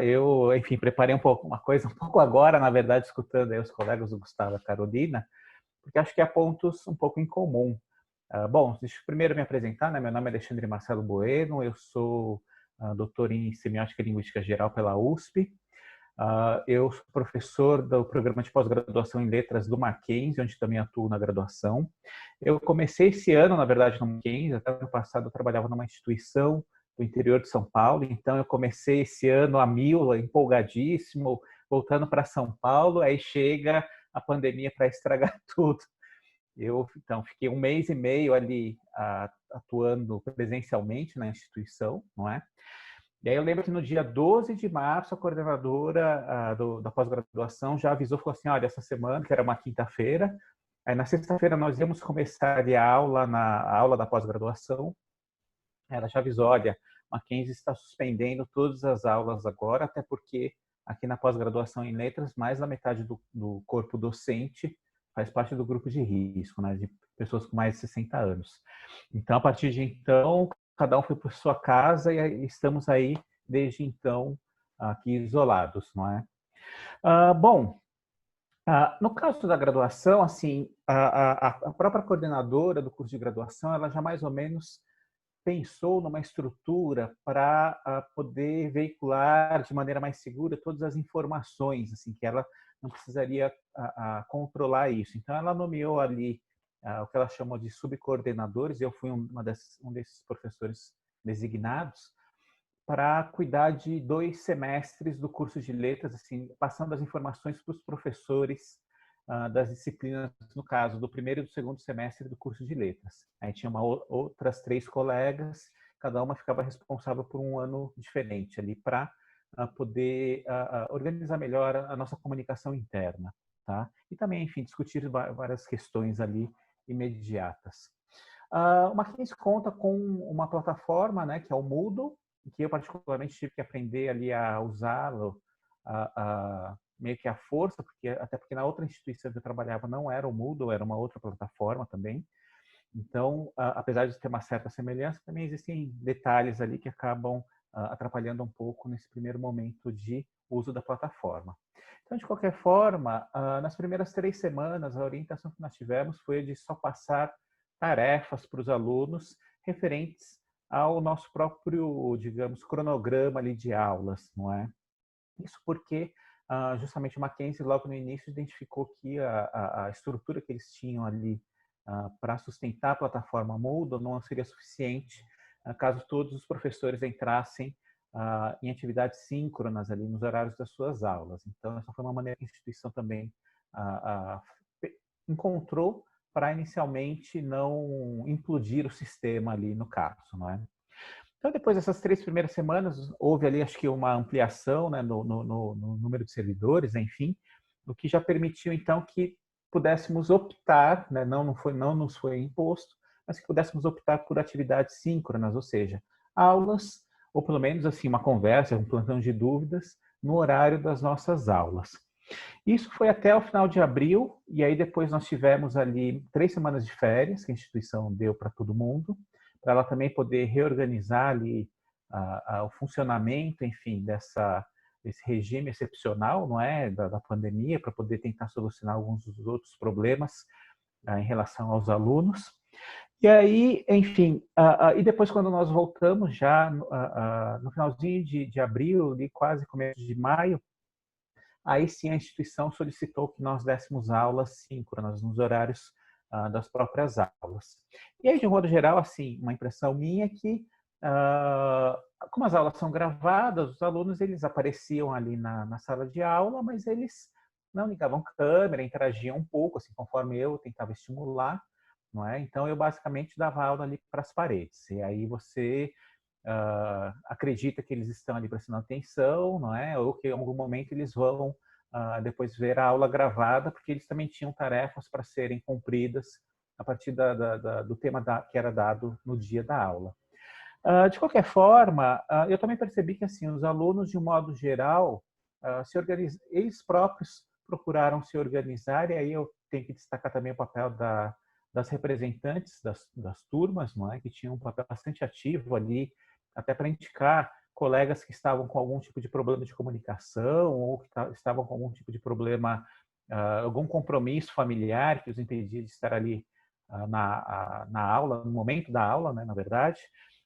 Eu, enfim, preparei uma coisa um pouco agora, na verdade, escutando aí os colegas do Gustavo e a Carolina, porque acho que há pontos um pouco em comum. Bom, deixa eu primeiro me apresentar, né? Meu nome é Alexandre Marcelo Bueno, eu sou doutor em Semiótica e Linguística Geral pela USP. Eu sou professor do programa de pós-graduação em letras do Mackenzie, onde também atuo na graduação. Eu comecei esse ano, na verdade, no Mackenzie. Até no passado eu trabalhava numa instituição do interior de São Paulo, então eu comecei esse ano a mil, empolgadíssimo, voltando para São Paulo, aí chega a pandemia para estragar tudo. Eu, então, fiquei 1 mês e meio ali atuando presencialmente na instituição, não é? E aí eu lembro que no dia 12 de março, a coordenadora da pós-graduação já avisou, falou assim, olha, essa semana, que era uma quinta-feira, aí na sexta-feira nós íamos começar a aula, na aula da pós-graduação. Ela já avisou, olha, Mackenzie está suspendendo todas as aulas agora, até porque aqui na pós-graduação em letras, mais da metade do corpo docente faz parte do grupo de risco, né, de pessoas com mais de 60 anos. Então, a partir de então, cada um foi para sua casa e estamos aí, desde então, aqui isolados, não é? Bom, no caso da graduação, assim, a própria coordenadora do curso de graduação, ela já mais ou menos pensou numa estrutura para poder veicular de maneira mais segura todas as informações, assim, que ela não precisaria controlar isso. Então, ela nomeou ali o que ela chamou de subcoordenadores, eu fui um desses professores designados, para cuidar de 2 semestres do curso de letras, assim, passando as informações para os professores das disciplinas, no caso, do primeiro e do segundo semestre do curso de letras. Aí tinha outras 3 colegas, cada uma ficava responsável por um ano diferente ali, para poder organizar melhor a nossa comunicação interna, tá? E também, enfim, discutir várias questões ali imediatas. O Mackenzie conta com uma plataforma, né, que é o Moodle, que eu particularmente tive que aprender ali a usá-lo meio que à força, até porque na outra instituição que eu trabalhava não era o Moodle, era uma outra plataforma também. Então, apesar de ter uma certa semelhança, também existem detalhes ali que acabam atrapalhando um pouco nesse primeiro momento de uso da plataforma. Então, de qualquer forma, nas primeiras 3 semanas, a orientação que nós tivemos foi de só passar tarefas para os alunos referentes ao nosso próprio, digamos, cronograma ali de aulas, não é? Isso porque justamente o Mackenzie, logo no início, identificou que a estrutura que eles tinham ali para sustentar a plataforma Moodle não seria suficiente caso todos os professores entrassem em atividades síncronas ali nos horários das suas aulas. Então, essa foi uma maneira que a instituição também encontrou para inicialmente não implodir o sistema ali no caso, não é? Então, depois dessas 3 primeiras semanas, houve ali, acho que, uma ampliação, né, no número de servidores, enfim, o que já permitiu, então, que pudéssemos optar, né, não nos foi imposto, mas que pudéssemos optar por atividades síncronas, ou seja, aulas, ou pelo menos, assim, uma conversa, um plantão de dúvidas, no horário das nossas aulas. Isso foi até o final de abril, e aí depois nós tivemos ali 3 semanas de férias, que a instituição deu para todo mundo, para ela também poder reorganizar ali o funcionamento, enfim, desse regime excepcional, não é, da pandemia, para poder tentar solucionar alguns dos outros problemas em relação aos alunos. E aí, enfim, e depois quando nós voltamos já no finalzinho de abril, e quase começo de maio, aí sim a instituição solicitou que nós dessemos aulas síncronas nos horários das próprias aulas. E aí, de um modo geral, assim, uma impressão minha é que, como as aulas são gravadas, os alunos eles apareciam ali na sala de aula, mas eles não ligavam câmera, interagiam um pouco, assim, conforme eu tentava estimular, não é? Então, eu basicamente dava aula ali para as paredes. E aí você acredita que eles estão ali prestando atenção, não é? Ou que em algum momento eles vão depois ver a aula gravada, porque eles também tinham tarefas para serem cumpridas a partir do tema que era dado no dia da aula. De qualquer forma, eu também percebi que assim os alunos, de um modo geral, eles próprios procuraram se organizar, e aí eu tenho que destacar também o papel das representantes das turmas, não é? Que tinham um papel bastante ativo ali, até para indicar colegas que estavam com algum tipo de problema de comunicação ou que estavam com algum tipo de problema, algum compromisso familiar que os impedia de estar ali na aula, no momento da aula, né, na verdade.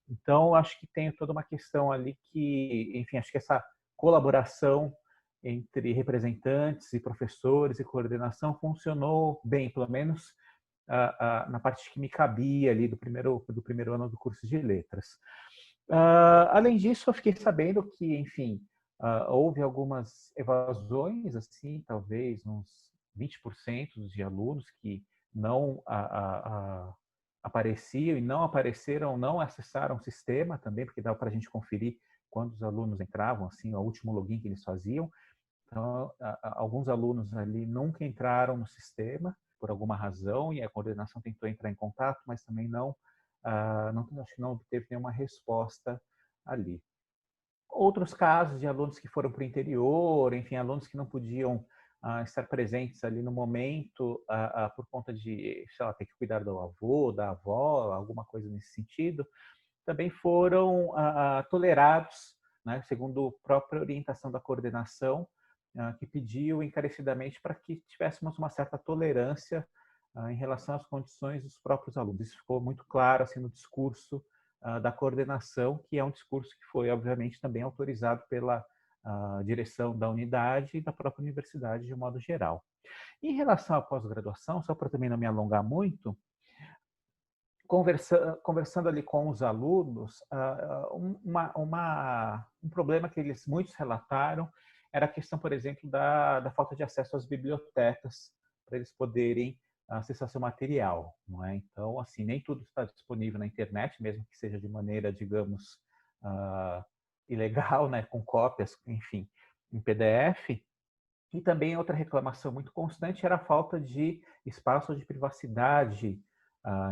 Então, acho que tem toda uma questão ali que, enfim, acho que essa colaboração entre representantes e professores e coordenação funcionou bem, pelo menos na parte que me cabia ali do primeiro ano do curso de letras. Além disso, eu fiquei sabendo que, enfim, houve algumas evasões, assim, talvez uns 20% de alunos que não apareciam e não apareceram, não acessaram o sistema também, porque dava para a gente conferir quando os alunos entravam, assim, o último login que eles faziam. Então, alguns alunos ali nunca entraram no sistema por alguma razão e a coordenação tentou entrar em contato, mas também acho que não obteve nenhuma resposta ali. Outros casos de alunos que foram para o interior, enfim, alunos que não podiam estar presentes ali no momento por conta de, sei lá, ter que cuidar do avô, da avó, alguma coisa nesse sentido, também foram tolerados, né, segundo a própria orientação da coordenação, que pediu encarecidamente para que tivéssemos uma certa tolerância em relação às condições dos próprios alunos. Isso ficou muito claro assim, no discurso da coordenação, que é um discurso que foi, obviamente, também autorizado pela direção da unidade e da própria universidade de um modo geral. Em relação à pós-graduação, só para também não me alongar muito, conversando ali com os alunos, um problema que muitos relataram era a questão, por exemplo, da falta de acesso às bibliotecas para eles poderem acessar seu material, não é? Então, assim, nem tudo está disponível na internet, mesmo que seja de maneira, digamos, ilegal, né, com cópias, enfim, em PDF. E também outra reclamação muito constante era a falta de espaço de privacidade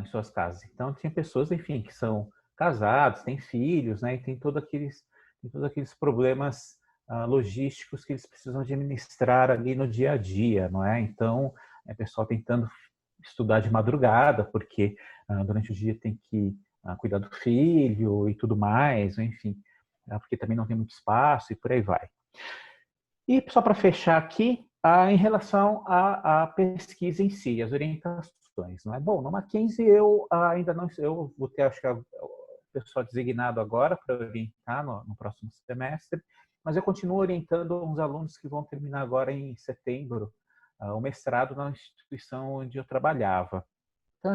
em suas casas. Então, tinha pessoas, enfim, que são casados, têm filhos, né, e tem todos aqueles problemas logísticos que eles precisam administrar ali no dia a dia, não é? Então, é pessoal tentando estudar de madrugada, porque durante o dia tem que cuidar do filho e tudo mais, enfim, porque também não tem muito espaço e por aí vai. E só para fechar aqui, em relação à pesquisa em si, as orientações, não é? Bom, no Mackenzie eu ainda não, eu vou ter, acho que o pessoal designado agora para orientar no próximo semestre, mas eu continuo orientando uns alunos que vão terminar agora em setembro o mestrado na instituição onde eu trabalhava. Então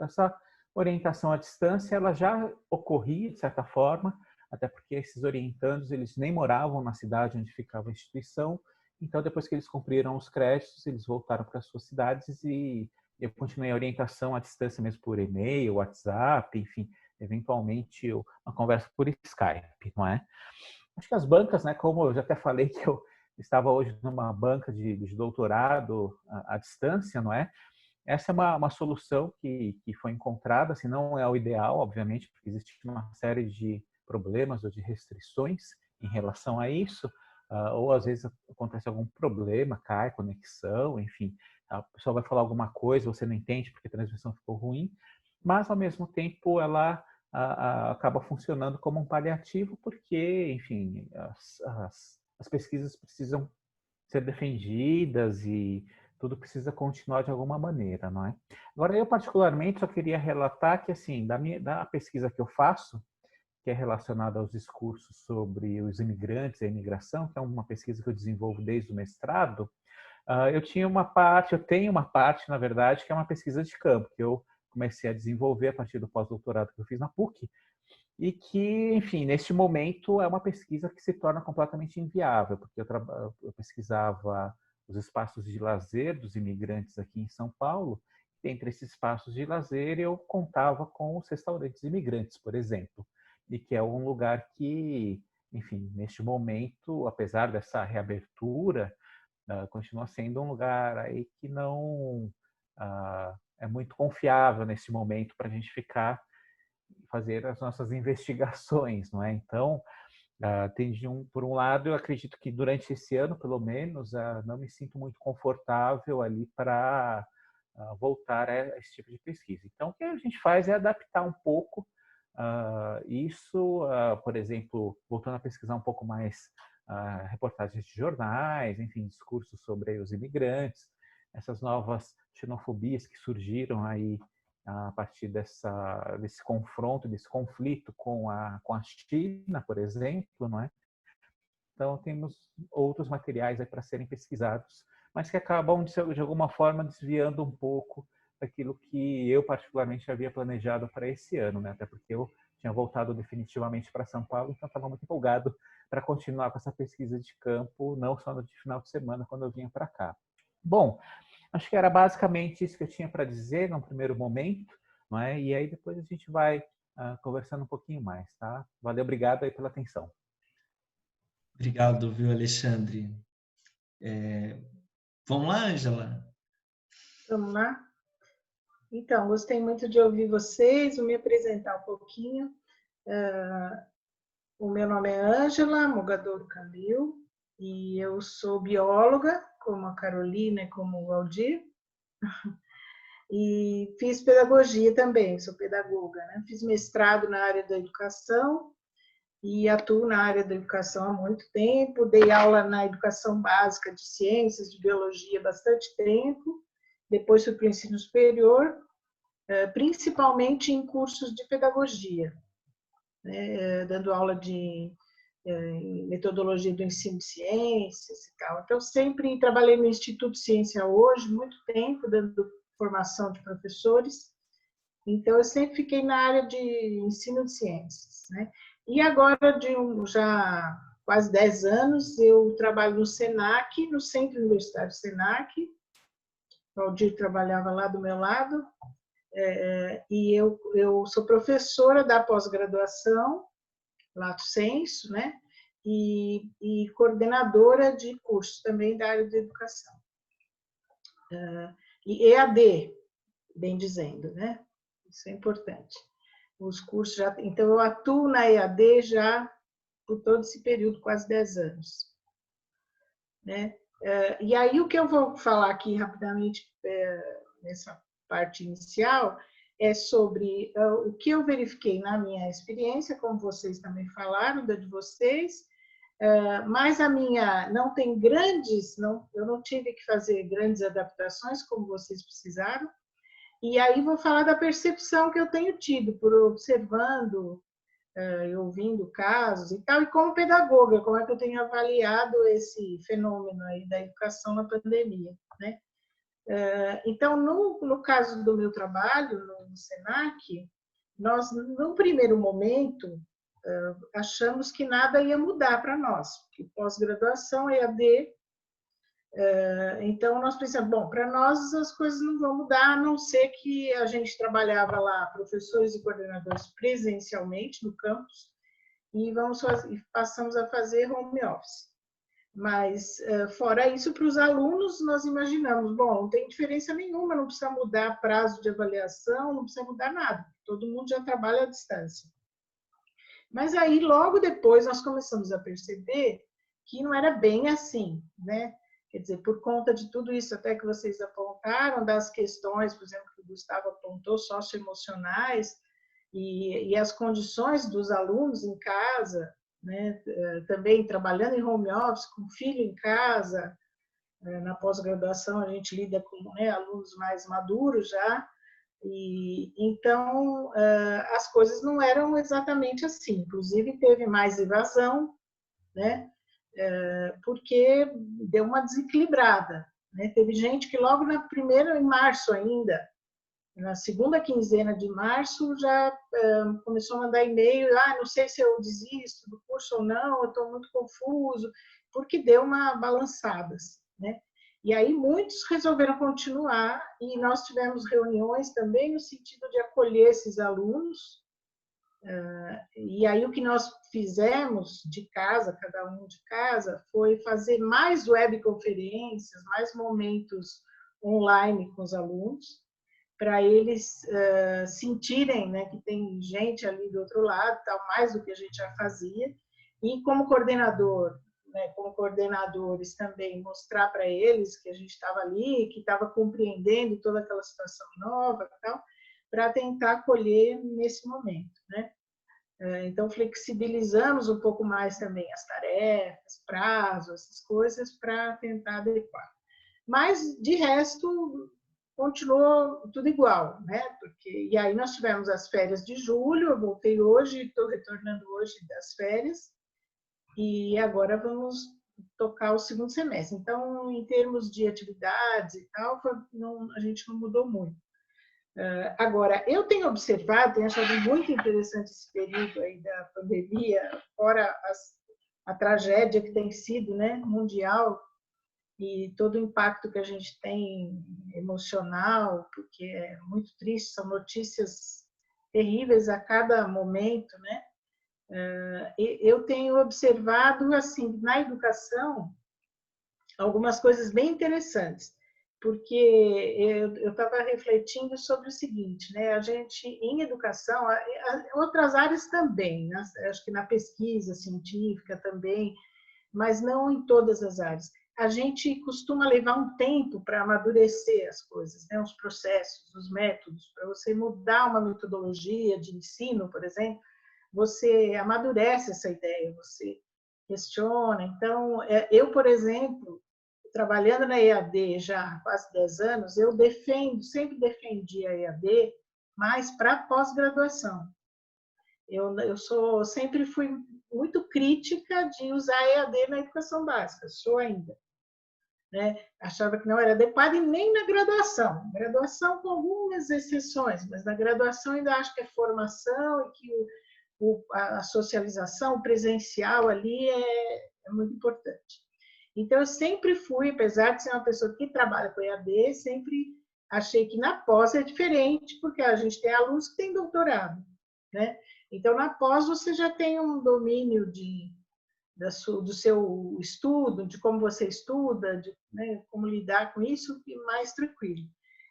essa orientação à distância ela já ocorria de certa forma, até porque esses orientandos eles nem moravam na cidade onde ficava a instituição, então depois que eles cumpriram os créditos, eles voltaram para as suas cidades e eu continuei a orientação à distância mesmo por e-mail, WhatsApp, enfim, eventualmente uma conversa por Skype, não é? Acho que as bancas, né, como eu já até falei que eu estava hoje numa banca de doutorado à distância, não é? Essa é uma solução que foi encontrada, assim, não é o ideal, obviamente, porque existe uma série de problemas ou de restrições em relação a isso, ou às vezes acontece algum problema, cai conexão, enfim, a pessoa vai falar alguma coisa, você não entende porque a transmissão ficou ruim, mas ao mesmo tempo ela acaba funcionando como um paliativo porque, enfim, as pesquisas precisam ser defendidas e tudo precisa continuar de alguma maneira, não é? Agora, eu particularmente só queria relatar que, assim, da pesquisa que eu faço, que é relacionada aos discursos sobre os imigrantes e a imigração, que é uma pesquisa que eu desenvolvo desde o mestrado, eu tenho uma parte, na verdade, que é uma pesquisa de campo, que eu comecei a desenvolver a partir do pós-doutorado que eu fiz na PUC, e que, enfim, neste momento é uma pesquisa que se torna completamente inviável, porque eu pesquisava os espaços de lazer dos imigrantes aqui em São Paulo. Entre esses espaços de lazer, eu contava com os restaurantes imigrantes, por exemplo, e que é um lugar que, enfim, neste momento, apesar dessa reabertura, continua sendo um lugar aí que não é muito confiável nesse momento para a gente fazer as nossas investigações, não é? Então, por um lado, eu acredito que durante esse ano, pelo menos, não me sinto muito confortável ali para voltar a esse tipo de pesquisa. Então, o que a gente faz é adaptar um pouco isso, por exemplo, voltando a pesquisar um pouco mais reportagens de jornais, enfim, discursos sobre os imigrantes, essas novas xenofobias que surgiram aí a partir desse confronto, desse conflito com a China, por exemplo, não é? Então, temos outros materiais para serem pesquisados, mas que acabam, de alguma forma, desviando um pouco daquilo que eu, particularmente, havia planejado para esse ano, né? Até porque eu tinha voltado definitivamente para São Paulo, então estava muito empolgado para continuar com essa pesquisa de campo, não só no final de semana, quando eu vinha para cá. Bom, acho que era basicamente isso que eu tinha para dizer num primeiro momento, não é? E aí depois a gente vai conversando um pouquinho mais, tá? Valeu, obrigado aí pela atenção. Obrigado, viu, Alexandre? Vamos lá, Ângela? Vamos lá? Então, gostei muito de ouvir vocês, vou me apresentar um pouquinho. O meu nome é Ângela Mogadoro Camil e eu sou bióloga, como a Carolina e como o Aldir, e fiz pedagogia também, sou pedagoga, né? Fiz mestrado na área da educação e atuo na área da educação há muito tempo, dei aula na educação básica de ciências, de biologia há bastante tempo, depois fui para o ensino superior, principalmente em cursos de pedagogia, né, dando aula de metodologia do ensino de ciências e tal. Então, sempre trabalhei no Instituto Ciência Hoje, muito tempo, dando formação de professores. Então, eu sempre fiquei na área de ensino de ciências, né? E agora, já quase 10 anos, eu trabalho no SENAC, no Centro Universitário SENAC. O Aldir trabalhava lá do meu lado. E eu sou professora da pós-graduação, lato sensu, né? E coordenadora de cursos também da área de educação. E EAD, bem dizendo, né? Isso é importante. Os cursos então, eu atuo na EAD já por todo esse período, quase 10 anos. Né? E aí, o que eu vou falar aqui rapidamente, nessa parte inicial, é sobre o que eu verifiquei na minha experiência, como vocês também falaram, da de vocês, mas a minha não tem eu não tive que fazer grandes adaptações, como vocês precisaram, e aí vou falar da percepção que eu tenho tido por observando, ouvindo casos e tal, e como pedagoga, como é que eu tenho avaliado esse fenômeno aí da educação na pandemia, né? Então, no caso do meu trabalho no SENAC, nós, no primeiro momento, achamos que nada ia mudar para nós, que pós-graduação, EAD, então nós pensamos, bom, para nós as coisas não vão mudar, a não ser que a gente trabalhava lá, professores e coordenadores presencialmente no campus, e passamos a fazer home office. Mas, fora isso, para os alunos, nós imaginamos, bom, não tem diferença nenhuma, não precisa mudar prazo de avaliação, não precisa mudar nada, todo mundo já trabalha à distância. Mas aí, logo depois, nós começamos a perceber que não era bem assim, né? Quer dizer, por conta de tudo isso até que vocês apontaram, das questões, por exemplo, que o Gustavo apontou, socioemocionais, e as condições dos alunos em casa, né? Também trabalhando em home office, com filho em casa, Na pós-graduação, a gente lida com, né, alunos mais maduros já, e então as coisas não eram exatamente assim. Inclusive, teve mais evasão, né, porque deu uma desequilibrada, né? Teve gente que logo na primeira, em março ainda, na segunda quinzena de março, já começou a mandar e-mail, não sei se eu desisto do curso ou não, eu estou muito confuso, porque deu uma balançada, né? E aí muitos resolveram continuar, e nós tivemos reuniões também no sentido de acolher esses alunos, e aí o que nós fizemos de casa, cada um de casa, foi fazer mais webconferências, mais momentos online com os alunos, para eles sentirem, né, que tem gente ali do outro lado, tal, mais do que a gente já fazia. E como coordenador, né, como coordenadores também, mostrar para eles que a gente estava ali, que estava compreendendo toda aquela situação nova, tal, para tentar acolher nesse momento, né? Então, flexibilizamos um pouco mais também as tarefas, prazos, essas coisas, para tentar adequar. Mas, de resto, continuou tudo igual, né? E aí nós tivemos as férias de julho, eu voltei hoje, estou retornando hoje das férias, e agora vamos tocar o segundo semestre. Então, em termos de atividades e tal, a gente não mudou muito. Agora, eu tenho observado, tenho achado muito interessante esse período aí da pandemia, fora a tragédia que tem sido, né, mundial, e todo o impacto que a gente tem emocional, porque é muito triste, são notícias terríveis a cada momento, né? Eu tenho observado, assim, na educação, algumas coisas bem interessantes, porque eu estava refletindo sobre o seguinte, né? A gente, em educação, outras áreas também, né? Acho que na pesquisa científica também, mas não em todas as áreas. A gente costuma levar um tempo para amadurecer as coisas, né? Os processos, os métodos. Para você mudar uma metodologia de ensino, por exemplo, você amadurece essa ideia, você questiona. Então, eu, por exemplo, trabalhando na EAD já há quase 10 anos, eu sempre defendi a EAD, mas para pós-graduação. Sempre fui muito crítica de usar a EAD na educação básica, sou ainda. Né? Achava que não era adequado, e nem na graduação. Graduação com algumas exceções, mas na graduação ainda acho que é formação e que a socialização, o presencial ali é muito importante. Então, eu sempre fui, apesar de ser uma pessoa que trabalha com EAD, sempre achei que na pós é diferente, porque a gente tem alunos que têm doutorado, né? Então, na pós, você já tem um domínio do seu estudo, de como você estuda, né, como lidar com isso, e mais tranquilo.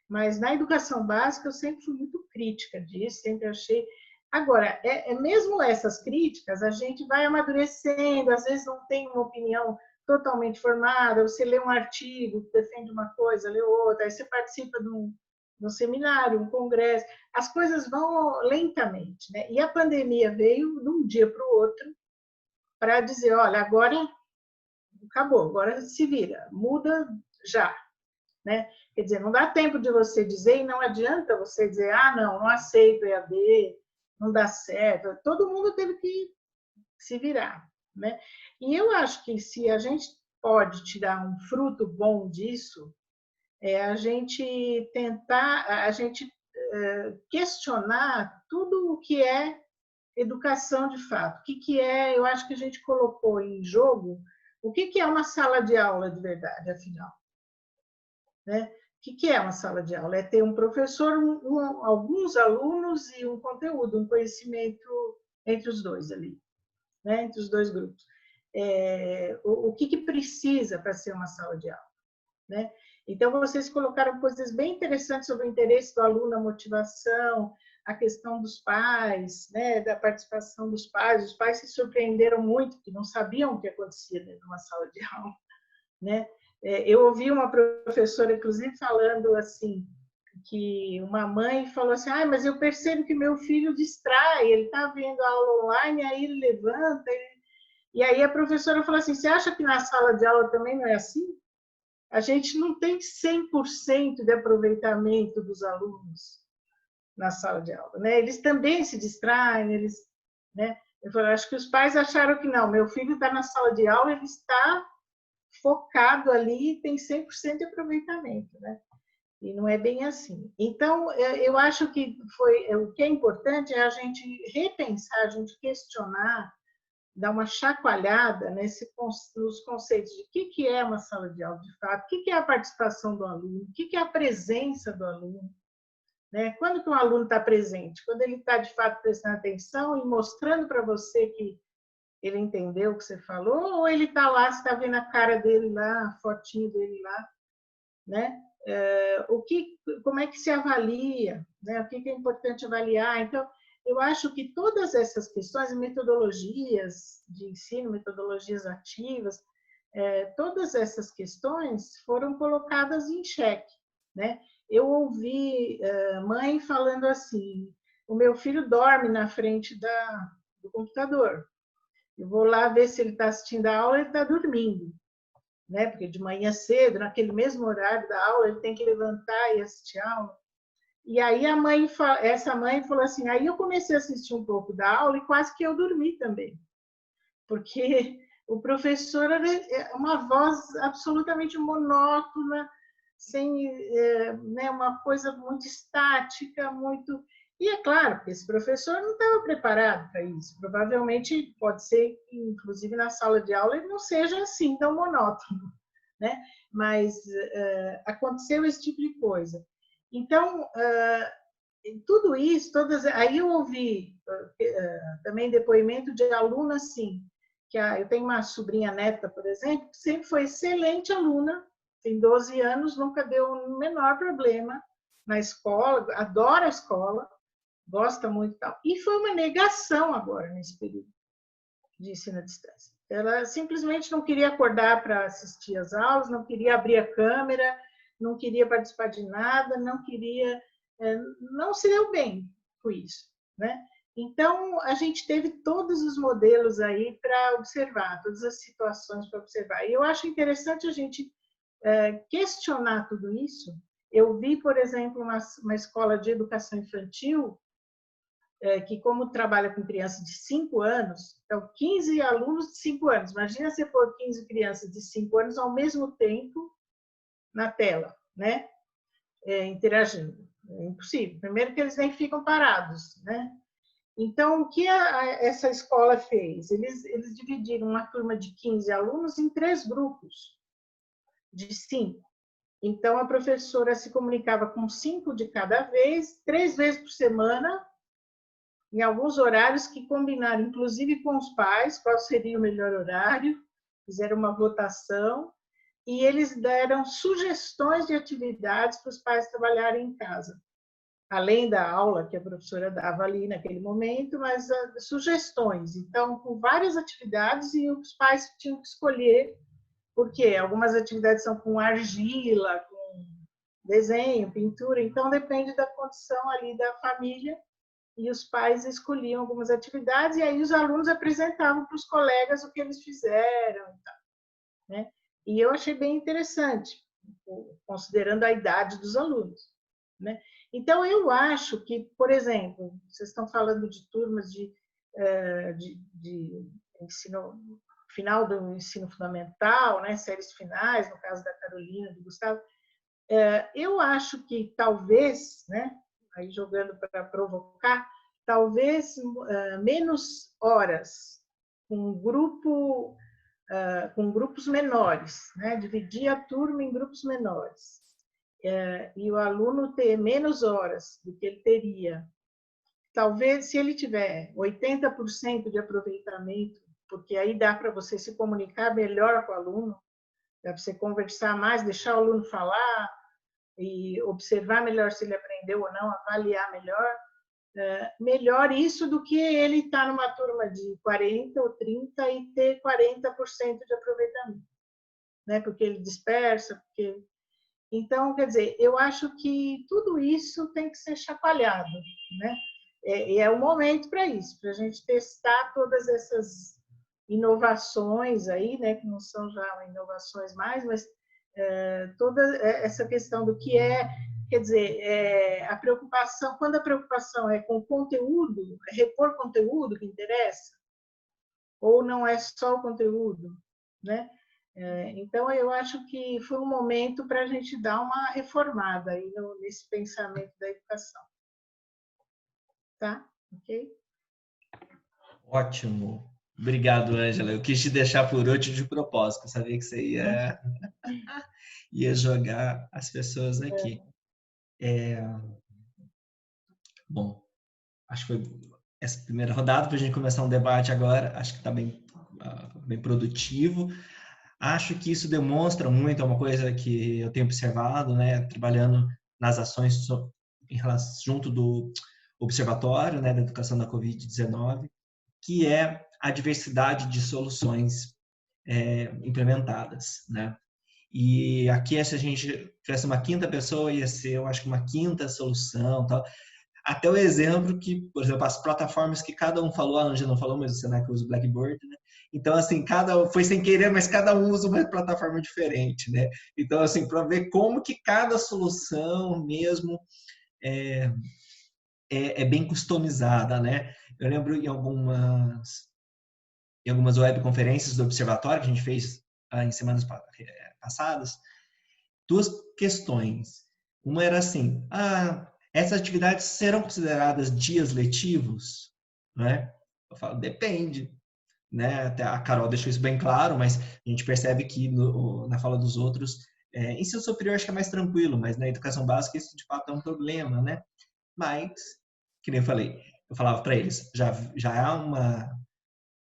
Mas na educação básica, eu sempre fui muito crítica disso, sempre achei... Agora, mesmo essas críticas, a gente vai amadurecendo, às vezes não tem uma opinião totalmente formada, você lê um artigo que defende uma coisa, lê outra, aí você participa de um seminário, um congresso, as coisas vão lentamente, né? E a pandemia veio de um dia para o outro para dizer, olha, agora acabou, agora se vira, muda já, né? Quer dizer, não dá tempo de você dizer, e não adianta você dizer, não aceito EAD, não dá certo, todo mundo teve que se virar, né? E eu acho que se a gente pode tirar um fruto bom disso, a gente questionar tudo o que é educação de fato. O que é, eu acho que a gente colocou em jogo, o que é uma sala de aula de verdade, afinal? Né? O que é uma sala de aula? É ter um professor, alguns alunos e um conteúdo, um conhecimento entre os dois ali, né? Entre os dois grupos. O que precisa para ser uma sala de aula? Né? Então, vocês colocaram coisas bem interessantes sobre o interesse do aluno, a motivação, a questão dos pais, né? Da participação dos pais. Os pais se surpreenderam muito, porque não sabiam o que acontecia dentro de uma sala de aula. Né? Eu ouvi uma professora, inclusive, falando assim, que uma mãe falou assim, mas eu percebo que meu filho distrai, ele está vendo a aula online, aí ele levanta, e aí a professora falou assim, você acha que na sala de aula também não é assim? a gente não tem 100% de aproveitamento dos alunos na sala de aula, né? Eles também se distraem, eles, né? Eu acho que os pais acharam que não, meu filho está na sala de aula, ele está focado ali, tem 100% de aproveitamento, né? E não é bem assim. Então, eu acho que o que é importante é a gente repensar, a gente questionar, dar uma chacoalhada nos conceitos de o que é uma sala de aula de fato, o que é a participação do aluno, o que é a presença do aluno, né? Quando que um aluno está presente? Quando ele está, de fato, prestando atenção e mostrando para você que ele entendeu o que você falou, ou ele está lá, você está vendo a cara dele lá, a fotinho dele lá, né? Como é que se avalia, né? O que é importante avaliar? Então, eu acho que todas essas questões, metodologias de ensino, metodologias ativas, todas essas questões foram colocadas em xeque, né? Eu ouvi mãe falando assim, o meu filho dorme na frente do computador, eu vou lá ver se ele está assistindo a aula, ele está dormindo, né? Porque de manhã cedo, naquele mesmo horário da aula, ele tem que levantar e assistir a aula. E aí essa mãe falou assim, aí eu comecei a assistir um pouco da aula e quase que eu dormi também, porque o professor é uma voz absolutamente monótona, sem uma coisa muito estática, muito... E é claro que esse professor não estava preparado para isso. Provavelmente pode ser que, inclusive, na sala de aula ele não seja assim tão monótono, né? Mas aconteceu esse tipo de coisa. Então, tudo isso, aí eu ouvi também depoimento de aluno assim, que eu tenho uma sobrinha neta, por exemplo, que sempre foi excelente aluna, tem 12 anos, nunca deu o menor problema na escola, adora a escola, gosta muito e tal. E foi uma negação agora, nesse período de ensino à distância. Ela simplesmente não queria acordar para assistir às aulas, não queria abrir a câmera, não queria participar de nada, não se deu bem com isso, né? Então, a gente teve todos os modelos aí para observar, todas as situações para observar. E eu acho interessante a gente questionar tudo isso. Eu vi, por exemplo, uma escola de educação infantil que, como trabalha com crianças de 5 anos, então 15 alunos de 5 anos. Imagina você pôr 15 crianças de 5 anos ao mesmo tempo na tela, né? Interagindo. É impossível. Primeiro que eles nem ficam parados, né? Então, o que essa escola fez? Eles dividiram uma turma de 15 alunos em 3 grupos de 5. Então, a professora se comunicava com 5 de cada vez, 3 vezes por semana, em alguns horários que combinaram, inclusive com os pais, qual seria o melhor horário, fizeram uma votação, e eles deram sugestões de atividades para os pais trabalharem em casa. Além da aula que a professora dava ali naquele momento, mas sugestões. Então, com várias atividades, e os pais tinham que escolher, porque algumas atividades são com argila, com desenho, pintura, então depende da condição ali da família, e os pais escolhiam algumas atividades, e aí os alunos apresentavam para os colegas o que eles fizeram, né? E eu achei bem interessante, considerando a idade dos alunos, né? Então, eu acho que, por exemplo, vocês estão falando de turmas de ensino, final do ensino fundamental, né? Séries finais, no caso da Carolina, do Gustavo, eu acho que talvez, né? Aí jogando para provocar, talvez menos horas com grupos menores, né? Dividir a turma em grupos menores. E o aluno ter menos horas do que ele teria. Talvez, se ele tiver 80% de aproveitamento, porque aí dá para você se comunicar melhor com o aluno, dá para você conversar mais, deixar o aluno falar e observar melhor se ele aprendeu ou não, avaliar melhor isso do que ele estar numa turma de 40 ou 30 e ter 40% de aproveitamento, né? Porque ele dispersa, porque... Então, quer dizer, eu acho que tudo isso tem que ser chacoalhado, né? E é o momento para isso, para a gente testar todas essas inovações aí, né? Que não são já inovações mais, mas toda essa questão do que é, quer dizer, a preocupação, quando a preocupação é com o conteúdo, é repor conteúdo que interessa, ou não é só o conteúdo, né? Então, eu acho que foi um momento para a gente dar uma reformada aí nesse pensamento da educação. Tá? Ok? Ótimo. Obrigado, Ângela. Eu quis te deixar por último de propósito. Eu sabia que você ia jogar as pessoas aqui. Bom, acho que foi essa primeira rodada para a gente começar um debate agora. Acho que está bem produtivo. Acho que isso demonstra muito, é uma coisa que eu tenho observado, né, trabalhando nas ações junto do Observatório, né, da Educação da Covid-19, que é a diversidade de soluções implementadas, né? E aqui, se a gente tivesse uma quinta pessoa, ia ser, eu acho que uma quinta solução, tal. Até o exemplo que, por exemplo, as plataformas que cada um falou, a Ângela não falou, mas o Senac usa o Blackboard, né? Então, assim, foi sem querer, mas cada um usa uma plataforma diferente, né? Então, assim, para ver como que cada solução mesmo é bem customizada, né? Eu lembro em algumas webconferências do Observatório que a gente fez em semanas passadas, duas questões. Uma era assim, essas atividades serão consideradas dias letivos? Né? Eu falo, depende. Né? Até a Carol deixou isso bem claro, mas a gente percebe que na fala dos outros, ensino superior acho que é mais tranquilo, mas na educação básica isso de fato é um problema, né? Mas, que nem eu falei, eu falava para eles, já há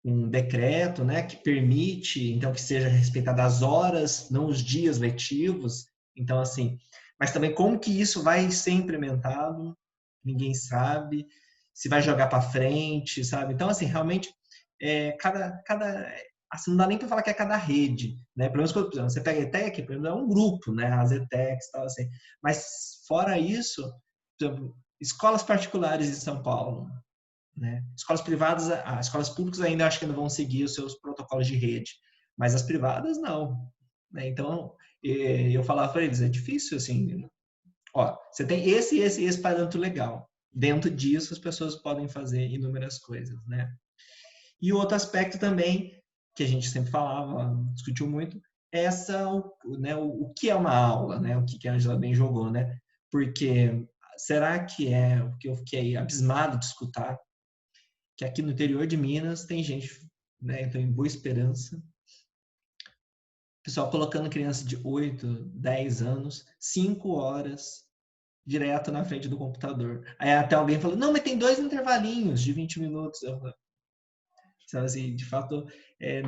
um decreto, né, que permite, então, que seja respeitada as horas, não os dias letivos. Então, assim, mas também como que isso vai ser implementado, ninguém sabe, se vai jogar para frente, sabe? Então, assim, realmente, assim, não dá nem para falar que é cada rede, né? Pelo menos quando você pega a ETEC, por exemplo, é um grupo, né? As ETECs, tal, assim. Mas, fora isso, por exemplo, escolas particulares de São Paulo, né? Escolas privadas, as escolas públicas ainda acho que ainda vão seguir os seus protocolos de rede, mas as privadas não. Né? Então, eu falava para eles, é difícil assim, ó, você tem esse parâmetro legal. Dentro disso, as pessoas podem fazer inúmeras coisas, né? E o outro aspecto também, que a gente sempre falava, discutiu muito, é o que é uma aula, né? O que a Angela bem jogou, né? Porque será que o que eu fiquei abismado de escutar, que aqui no interior de Minas tem gente, né, então em Boa Esperança, pessoal colocando criança de 8, 10 anos, 5 horas direto na frente do computador. Aí até alguém falou, não, mas tem 2 intervalinhos de 20 minutos. Eu falei, então, assim, de fato,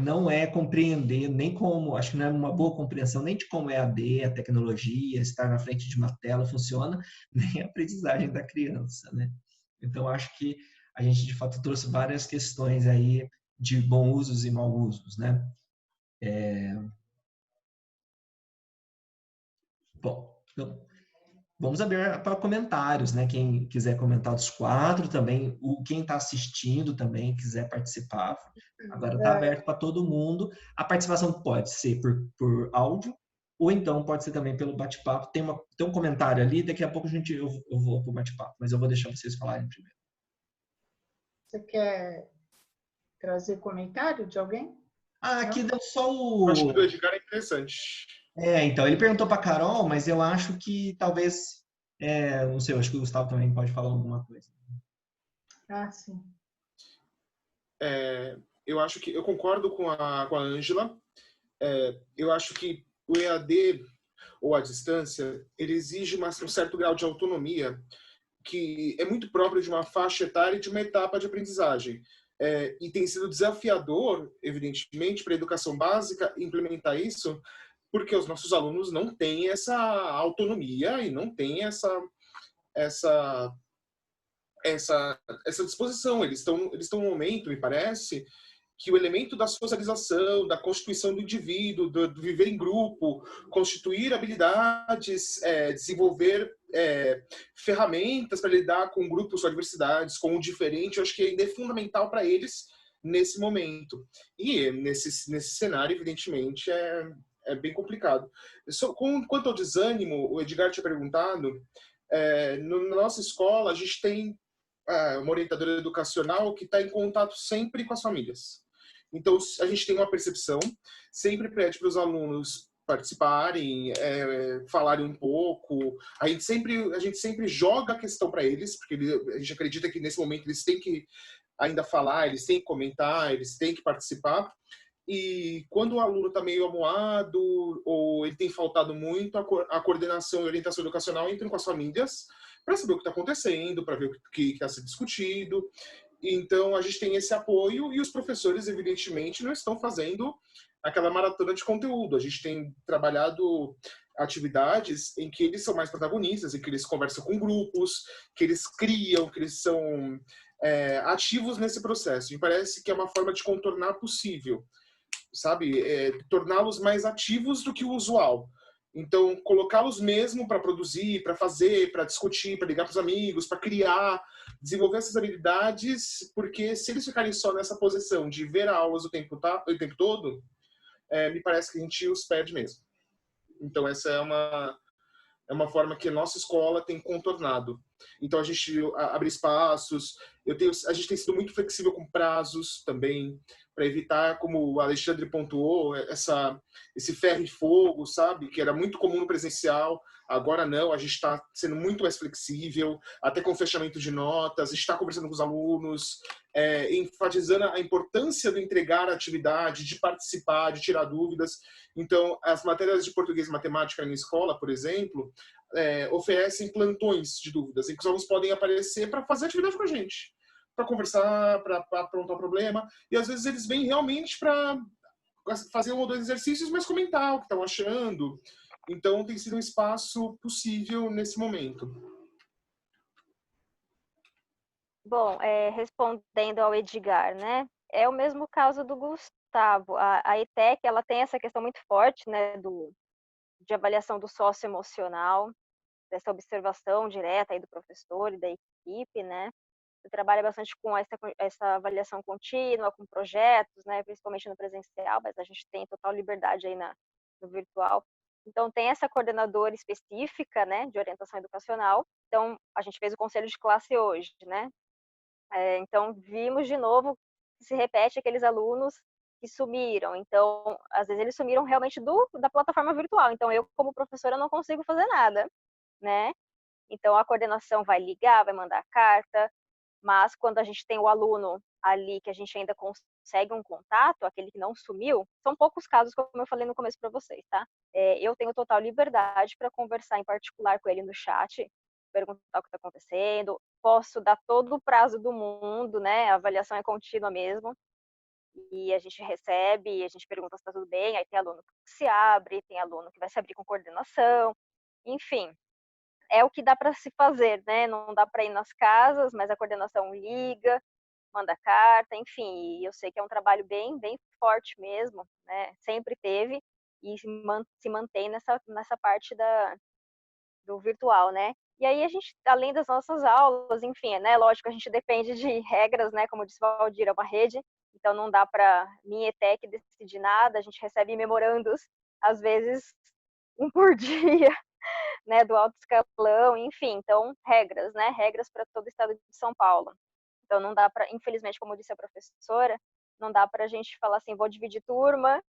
não é compreender nem como, acho que não é uma boa compreensão nem de como é a AD, a tecnologia, estar na frente de uma tela funciona, nem a aprendizagem da criança, né? Então, acho que a gente, de fato, trouxe várias questões aí de bons usos e maus usos, né? Bom, então, vamos abrir para comentários, né? Quem quiser comentar dos 4 também, quem está assistindo também quiser participar, agora está aberto para todo mundo. A participação pode ser por áudio, ou então pode ser também pelo bate-papo. Tem um comentário ali, daqui a pouco eu vou para o bate-papo, mas eu vou deixar vocês falarem primeiro. Você quer trazer comentário de alguém? Aqui deu só o... Acho que o do Edgar é interessante. Então, ele perguntou para a Carol, mas eu acho que talvez... não sei, eu acho que o Gustavo também pode falar alguma coisa. Sim. Eu acho que eu concordo com a Ângela. Eu acho que o EAD ou a distância, ele exige um certo grau de autonomia que é muito próprio de uma faixa etária e de uma etapa de aprendizagem. E tem sido desafiador, evidentemente, para a educação básica implementar isso, porque os nossos alunos não têm essa autonomia e não têm essa disposição. Eles estão num momento, me parece, que o elemento da socialização, da constituição do indivíduo, do viver em grupo, constituir habilidades, desenvolver ferramentas para lidar com grupos, com adversidades, com o diferente, eu acho que ainda é fundamental para eles nesse momento. E nesse cenário, evidentemente, É bem complicado. Quanto ao desânimo, o Edgar tinha perguntado, na nossa escola a gente tem uma orientadora educacional que está em contato sempre com as famílias. Então, a gente tem uma percepção, sempre pede para os alunos participarem, falarem um pouco. A gente sempre joga a questão para eles, porque a gente acredita que nesse momento eles têm que ainda falar, eles têm que comentar, eles têm que participar. E quando o aluno está meio amuado ou ele tem faltado muito, a coordenação e orientação educacional entram com as famílias para saber o que está acontecendo, para ver o que está sendo discutido. Então, a gente tem esse apoio e os professores, evidentemente, não estão fazendo aquela maratona de conteúdo. A gente tem trabalhado atividades em que eles são mais protagonistas, em que eles conversam com grupos, que eles criam, que eles são ativos nesse processo. E parece que é uma forma de contornar possível, sabe? Torná-los mais ativos do que o usual. Então, colocá-los mesmo para produzir, para fazer, para discutir, para ligar para os amigos, para criar, desenvolver essas habilidades, porque se eles ficarem só nessa posição de ver aulas o tempo todo, me parece que a gente os perde mesmo. Então, essa é uma forma que a nossa escola tem contornado. Então, a gente abre espaços, a gente tem sido muito flexível com prazos também, para evitar, como o Alexandre pontuou, esse ferro e fogo, sabe? Que era muito comum no presencial, agora não, a gente está sendo muito mais flexível, até com fechamento de notas, a gente está conversando com os alunos, enfatizando a importância de entregar a atividade, de participar, de tirar dúvidas. Então, as matérias de português e matemática na escola, por exemplo, oferecem plantões de dúvidas, em que os alunos podem aparecer para fazer atividade com a gente, para conversar, para aprontar o problema, e às vezes eles vêm realmente para fazer um ou dois exercícios, mas comentar o que estão achando. Então, tem sido um espaço possível nesse momento. Bom, respondendo ao Edgar, né? É o mesmo caso do Gustavo. A ETEC, ela tem essa questão muito forte, né, de avaliação do socioemocional, dessa observação direta aí do professor e da equipe, né? Você trabalha bastante com essa avaliação contínua, com projetos, né, principalmente no presencial, mas a gente tem total liberdade aí no virtual. Então, tem essa coordenadora específica, né, de orientação educacional. Então, a gente fez o conselho de classe hoje, né? Então, vimos de novo que se repete aqueles alunos que sumiram. Então, às vezes eles sumiram realmente da plataforma virtual. Então, eu, como professora, não consigo fazer nada, né? Então, a coordenação vai ligar, vai mandar carta, mas quando a gente tem o aluno ali que a gente ainda consegue um contato, aquele que não sumiu, são poucos casos, como eu falei no começo para vocês, tá? Eu tenho total liberdade para conversar em particular com ele no chat, perguntar o que está acontecendo, posso dar todo o prazo do mundo, né? A avaliação é contínua mesmo, e a gente recebe, a gente pergunta se está tudo bem, aí tem aluno que se abre, tem aluno que vai se abrir com coordenação, enfim. É o que dá para se fazer, né? Não dá para ir nas casas, mas a coordenação liga, manda carta, enfim. E eu sei que é um trabalho bem, bem forte mesmo, né? Sempre teve e se mantém nessa parte do virtual, né? E aí a gente, além das nossas aulas, enfim, né? Lógico, a gente depende de regras, né? Como disse o Valdir, é uma rede, então não dá para minha ETEC decidir nada. A gente recebe memorandos, às vezes um por dia, né, do alto escalão, enfim, então regras, né, regras para todo o estado de São Paulo. Então não dá para, infelizmente, como disse a professora, não dá para a gente falar assim, vou dividir turma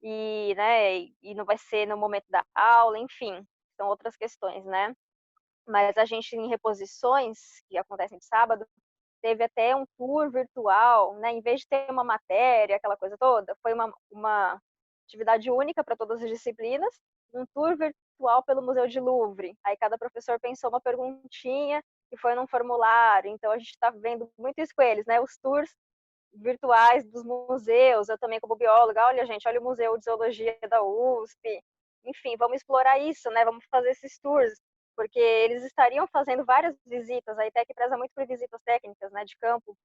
e, né, e não vai ser no momento da aula, enfim, são outras questões, né? Mas a gente em reposições que acontecem de sábado teve até um tour virtual, né? Em vez de ter uma matéria, aquela coisa toda, foi uma atividade única para todas as disciplinas, um tour virtual pelo Museu de Louvre. Aí cada professor pensou uma perguntinha e foi num formulário. Então a gente está vendo muito isso com eles, né? Os tours virtuais dos museus. Eu também como bióloga, olha gente, olha o Museu de Zoologia da USP. Enfim, vamos explorar isso, né? Vamos fazer esses tours, porque eles estariam fazendo várias visitas. A ITEC preza muito por visitas técnicas, né, de campo.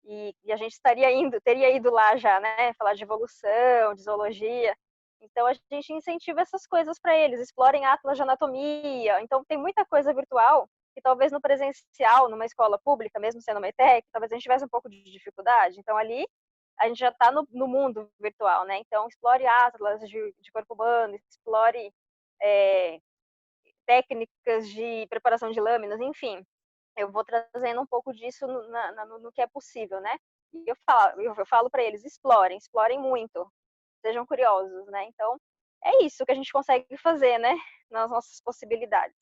E a gente teria ido lá já, né, falar de evolução, de zoologia. Então a gente incentiva essas coisas para eles, explorem atlas de anatomia. Então tem muita coisa virtual que talvez no presencial, numa escola pública, mesmo sendo uma ETEC, talvez a gente tivesse um pouco de dificuldade. Então ali a gente já está no mundo virtual, né? Então, explore atlas de corpo humano, explore técnicas de preparação de lâminas, enfim. Eu vou trazendo um pouco disso no que é possível, né? E eu falo para eles, explorem muito, sejam curiosos, né? Então, é isso que a gente consegue fazer, né? Nas nossas possibilidades.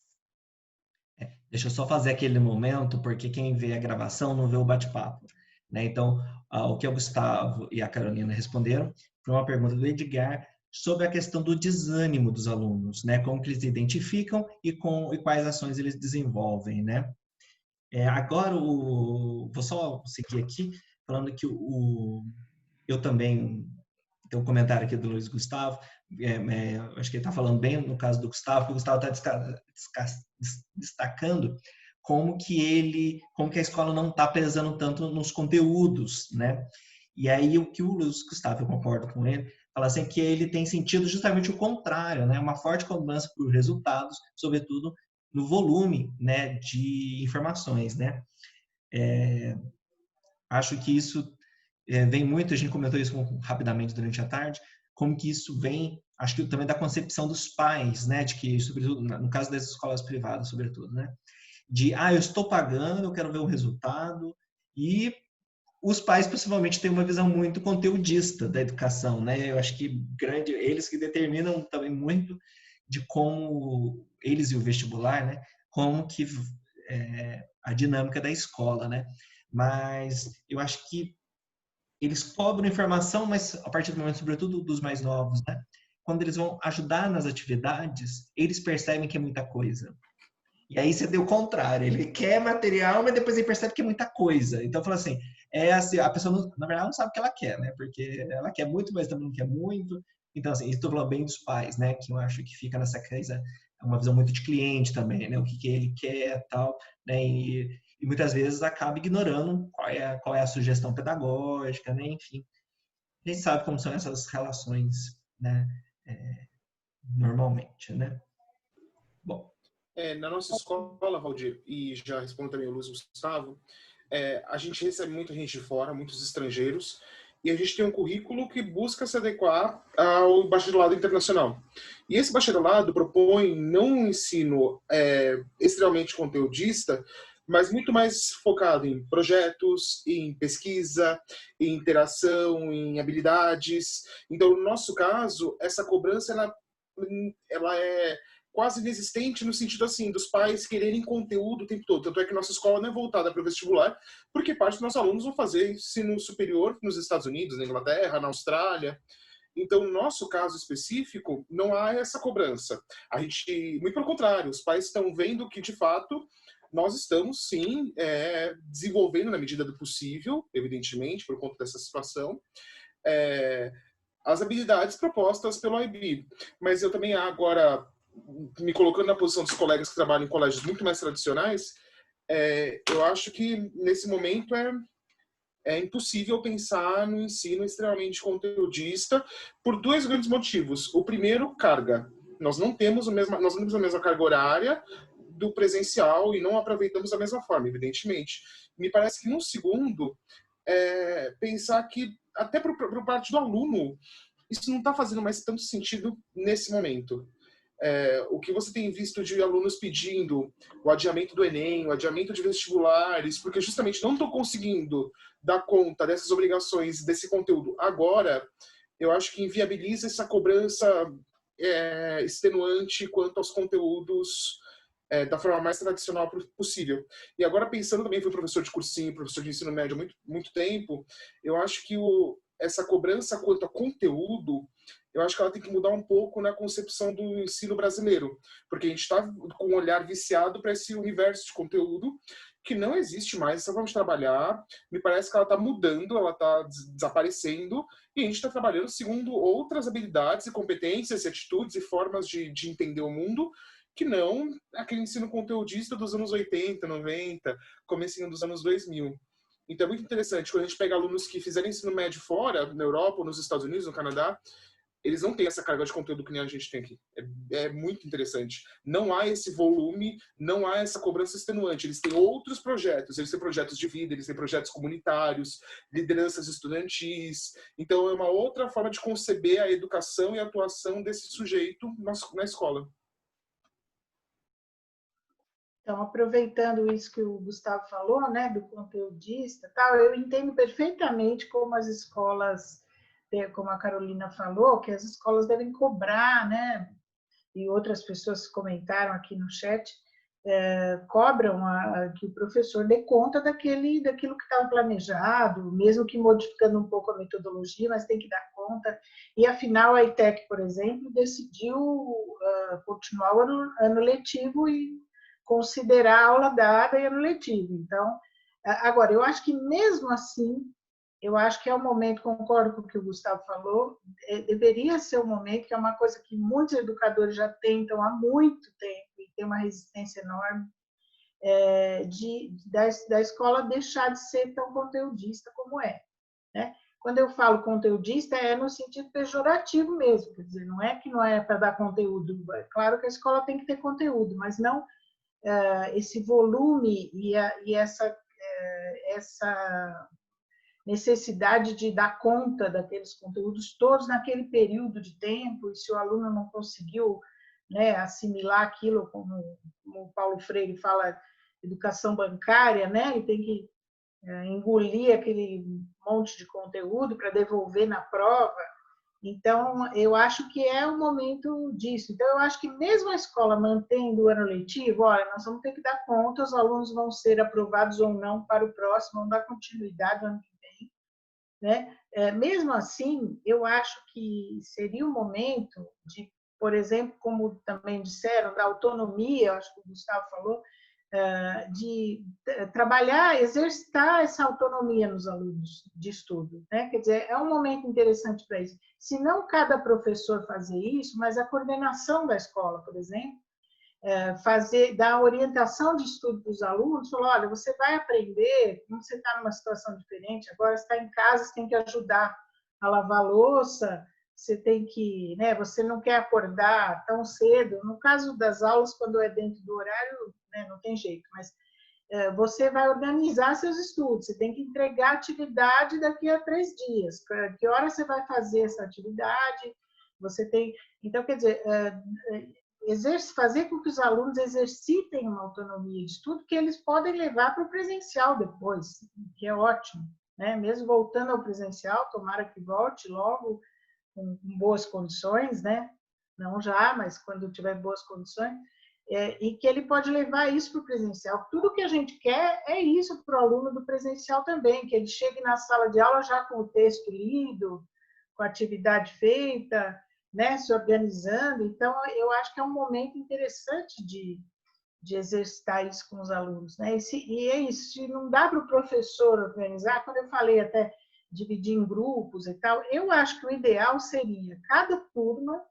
Deixa eu só fazer aquele momento, porque quem vê a gravação não vê o bate-papo, né? Então, o que o Gustavo e a Carolina responderam foi uma pergunta do Edgar sobre a questão do desânimo dos alunos, né? Como que eles identificam e quais ações eles desenvolvem, né? Agora, vou só seguir aqui, falando que eu também tem um comentário aqui do Luiz Gustavo, acho que ele está falando bem no caso do Gustavo, que o Gustavo está destacando como que a escola não está pesando tanto nos conteúdos, né? E aí o que o Luiz Gustavo, eu concordo com ele, fala assim que ele tem sentido justamente o contrário, né? Uma forte cobrança por resultados, sobretudo no volume, né, de informações, né? Acho que isso vem muito, a gente comentou isso rapidamente durante a tarde, como que isso vem, acho que também da concepção dos pais, né, de que, sobretudo, no caso das escolas privadas, sobretudo, né, de, eu estou pagando, eu quero ver o resultado, e os pais possivelmente têm uma visão muito conteudista da educação, né, eu acho que eles que determinam também muito de como, eles e o vestibular, né, como que a dinâmica da escola, né, mas eu acho que eles cobram informação, mas a partir do momento, sobretudo dos mais novos, né? Quando eles vão ajudar nas atividades, eles percebem que é muita coisa. E aí você deu o contrário, ele quer material, mas depois ele percebe que é muita coisa. Então, fala assim, assim, a pessoa, na verdade, não sabe o que ela quer, né? Porque ela quer muito, mas também não quer muito. Então, assim, estou falando bem dos pais, né? Que eu acho que fica nessa coisa, uma visão muito de cliente também, né? O que ele quer, tal, né? E muitas vezes acaba ignorando qual é a sugestão pedagógica, né? Enfim, a gente sabe como são essas relações, né? Normalmente, né? Bom. Na nossa escola, Valdir, e já respondo também o Luiz Gustavo, a gente recebe muita gente de fora, muitos estrangeiros, e a gente tem um currículo que busca se adequar ao bacharelado internacional. E esse bacharelado propõe não um ensino extremamente conteudista, mas muito mais focado em projetos, em pesquisa, em interação, em habilidades. Então, no nosso caso, essa cobrança ela é quase inexistente no sentido assim dos pais quererem conteúdo o tempo todo. Tanto é que nossa escola não é voltada para o vestibular, porque parte dos nossos alunos vão fazer ensino superior nos Estados Unidos, na Inglaterra, na Austrália. Então, no nosso caso específico, não há essa cobrança. A gente, muito pelo contrário, os pais estão vendo que, de fato, nós estamos, sim, desenvolvendo na medida do possível, evidentemente, por conta dessa situação, as habilidades propostas pelo IB. Mas eu também agora, me colocando na posição dos colegas que trabalham em colégios muito mais tradicionais, eu acho que nesse momento é impossível pensar no ensino extremamente conteudista por dois grandes motivos. O primeiro, carga. Nós não temos a mesma carga horária do presencial e não aproveitamos da mesma forma, evidentemente. Me parece que no segundo, pensar que até por parte do aluno, isso não está fazendo mais tanto sentido nesse momento. O que você tem visto de alunos pedindo o adiamento do Enem, o adiamento de vestibulares, porque justamente não estão conseguindo dar conta dessas obrigações, desse conteúdo agora, eu acho que inviabiliza essa cobrança extenuante quanto aos conteúdos da forma mais tradicional possível. E agora pensando também, fui professor de cursinho, professor de ensino médio há muito, muito tempo, eu acho que essa cobrança quanto a conteúdo, eu acho que ela tem que mudar um pouco na concepção do ensino brasileiro, porque a gente está com um olhar viciado para esse universo de conteúdo que não existe mais, essa forma de trabalhar, me parece que ela está mudando, ela está desaparecendo, e a gente está trabalhando segundo outras habilidades e competências, e atitudes e formas de entender o mundo, que não aquele ensino conteudista dos anos 80, 90, comecinho dos anos 2000. Então é muito interessante, quando a gente pega alunos que fizeram ensino médio fora, na Europa, ou nos Estados Unidos, no Canadá, eles não têm essa carga de conteúdo que nem a gente tem aqui. É muito interessante. Não há esse volume, não há essa cobrança extenuante. Eles têm outros projetos. Eles têm projetos de vida, eles têm projetos comunitários, lideranças estudantis. Então, é uma outra forma de conceber a educação e a atuação desse sujeito na escola. Então, aproveitando isso que o Gustavo falou, né, do conteudista, tal, eu entendo perfeitamente como as escolas, como a Carolina falou, que as escolas devem cobrar, né, e outras pessoas comentaram aqui no chat, cobram que o professor dê conta daquilo que estava planejado, mesmo que modificando um pouco a metodologia, mas tem que dar conta. E, afinal, a ETEC, por exemplo, decidiu continuar o ano letivo e considerar a aula dada e ano letivo. Então, agora, eu acho que mesmo assim, eu acho que é o momento, concordo com o que o Gustavo falou, deveria ser o momento, que é uma coisa que muitos educadores já tentam há muito tempo, e tem uma resistência enorme, da escola deixar de ser tão conteudista como é, né? Quando eu falo conteudista, é no sentido pejorativo mesmo, quer dizer, não é para dar conteúdo. É claro que a escola tem que ter conteúdo, mas não esse volume e essa necessidade de dar conta daqueles conteúdos todos naquele período de tempo, e se o aluno não conseguiu, né, assimilar aquilo, como o Paulo Freire fala, educação bancária, né, e tem que engolir aquele monte de conteúdo para devolver na prova. Então, eu acho que é o momento disso. Então, eu acho que mesmo a escola mantendo o ano letivo, olha, nós vamos ter que dar conta, os alunos vão ser aprovados ou não para o próximo, vão dar continuidade no ano que vem, né? Mesmo assim, eu acho que seria o momento de, por exemplo, como também disseram, da autonomia, acho que o Gustavo falou, de trabalhar, exercitar essa autonomia nos alunos de estudo, né? Quer dizer, é um momento interessante para isso. Se não cada professor fazer isso, mas a coordenação da escola, por exemplo, dar orientação de estudo para os alunos, falar, olha, você vai aprender, como você está numa situação diferente, agora você está em casa, você tem que ajudar a lavar a louça, você tem que, né, você não quer acordar tão cedo. No caso das aulas, quando é dentro do horário, né, não tem jeito, mas você vai organizar seus estudos, você tem que entregar a atividade daqui a 3 dias. Que hora você vai fazer essa atividade? Você tem... Então, quer dizer, fazer com que os alunos exercitem uma autonomia de estudo que eles podem levar para o presencial depois, que é ótimo, né? Mesmo voltando ao presencial, tomara que volte logo, com boas condições, né? Não já, mas quando tiver boas condições, e que ele pode levar isso para o presencial. Tudo que a gente quer é isso para o aluno do presencial também, que ele chegue na sala de aula já com o texto lido, com a atividade feita, né? Se organizando. Então, eu acho que é um momento interessante de exercitar isso com os alunos, né? E é isso, se não dá para o professor organizar, quando eu falei até dividir em grupos e tal, eu acho que o ideal seria cada turma,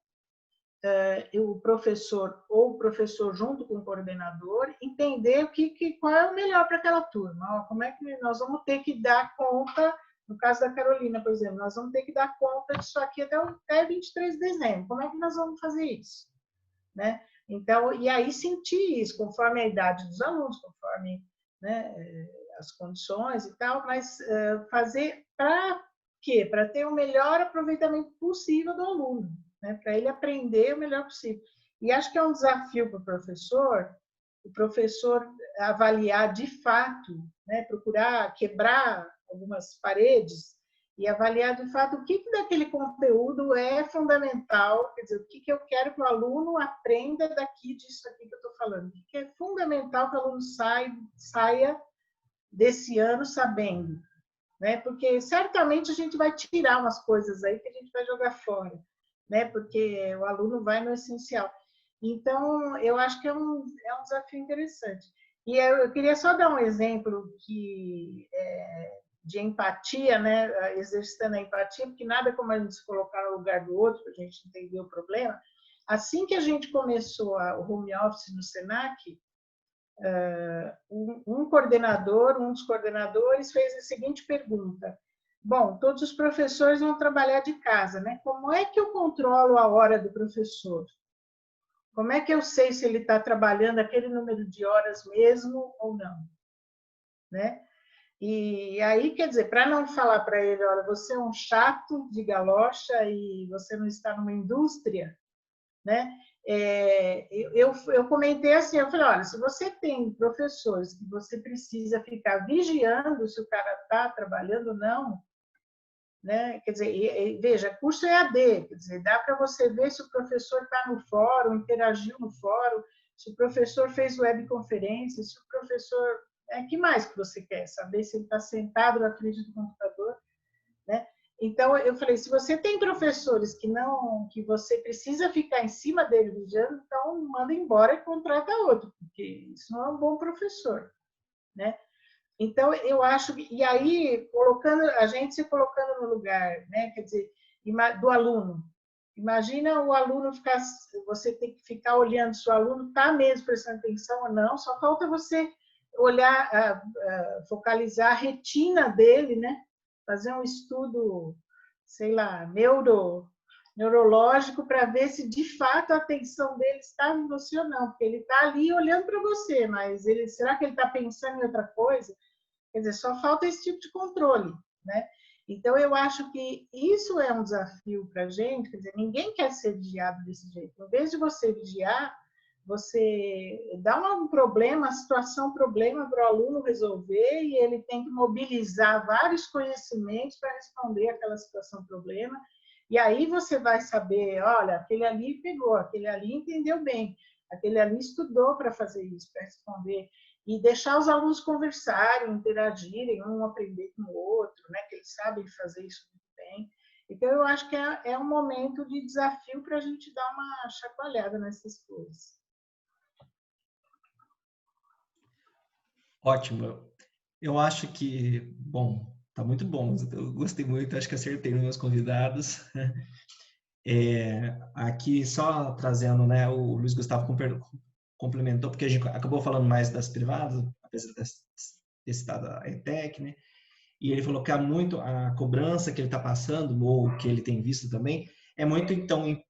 o professor ou o professor junto com o coordenador, entender qual é o melhor para aquela turma. Como é que nós vamos ter que dar conta, no caso da Carolina, por exemplo, nós vamos ter que dar conta disso aqui até 23 de dezembro. Como é que nós vamos fazer isso? Né? Então, e aí sentir isso, conforme a idade dos alunos, conforme, né, as condições e tal, mas fazer para quê? Para ter o melhor aproveitamento possível do aluno, né? Para ele aprender o melhor possível. E acho que é um desafio para o professor avaliar de fato, né? Procurar quebrar algumas paredes e avaliar de fato o que daquele conteúdo é fundamental, quer dizer, o que eu quero que o aluno aprenda daqui disso aqui que eu estou falando, o que é fundamental que o aluno saia desse ano sabendo, né? Porque certamente a gente vai tirar umas coisas aí que a gente vai jogar fora, né? Porque o aluno vai no essencial. Então, eu acho que é um desafio interessante. E eu queria só dar um exemplo de empatia, né? Exercitando a empatia, porque nada como a gente se colocar no lugar do outro para a gente entender o problema. Assim que a gente começou o home office no Senac, um dos coordenadores fez a seguinte pergunta: Bom, todos os professores vão trabalhar de casa, né? Como é que eu controlo a hora do professor? Como é que eu sei se ele está trabalhando aquele número de horas mesmo ou não, né? E aí, quer dizer, para não falar para ele, olha, você é um chato de galocha e você não está numa indústria, né? Eu comentei assim, eu falei, olha, se você tem professores que você precisa ficar vigiando se o cara está trabalhando ou não, né? Quer dizer, veja, curso EAD, quer dizer, dá para você ver se o professor está no fórum, interagiu no fórum, se o professor fez webconferência, se o professor... que mais que você quer? Saber se ele está sentado na frente do computador, né? Então, eu falei, se você tem professores que você precisa ficar em cima dele vigiando, então manda embora e contrata outro, porque isso não é um bom professor, né? Então, eu acho que, e aí, colocando, a gente se colocando no lugar, né? Quer dizer, do aluno. Imagina o aluno ficar, você tem que ficar olhando se o aluno está mesmo prestando atenção ou não, só falta você olhar, focalizar a retina dele, né? Fazer um estudo, sei lá, neurológico para ver se de fato a atenção dele está em você ou não, porque ele está ali olhando para você, mas será que ele está pensando em outra coisa? Quer dizer, só falta esse tipo de controle, né? Então, eu acho que isso é um desafio para a gente, quer dizer, ninguém quer ser vigiado desse jeito. Em vez de você vigiar, você dá um problema, uma situação, problema para o aluno resolver e ele tem que mobilizar vários conhecimentos para responder aquela situação, problema. E aí você vai saber, olha, aquele ali pegou, aquele ali entendeu bem, aquele ali estudou para fazer isso, para responder. E deixar os alunos conversarem, interagirem, um aprender com o outro, né? Que eles sabem fazer isso muito bem. Então, eu acho que é um momento de desafio para a gente dar uma chacoalhada nessas coisas. Ótimo. Eu acho que, bom, tá muito bom. Eu gostei muito, acho que acertei nos meus convidados. Aqui só trazendo, né, o Luiz Gustavo complementou, porque a gente acabou falando mais das privadas, apesar de ter citado a ETEC, né? E ele falou que há muito a cobrança que ele está passando, ou que ele tem visto também, é muito, então, em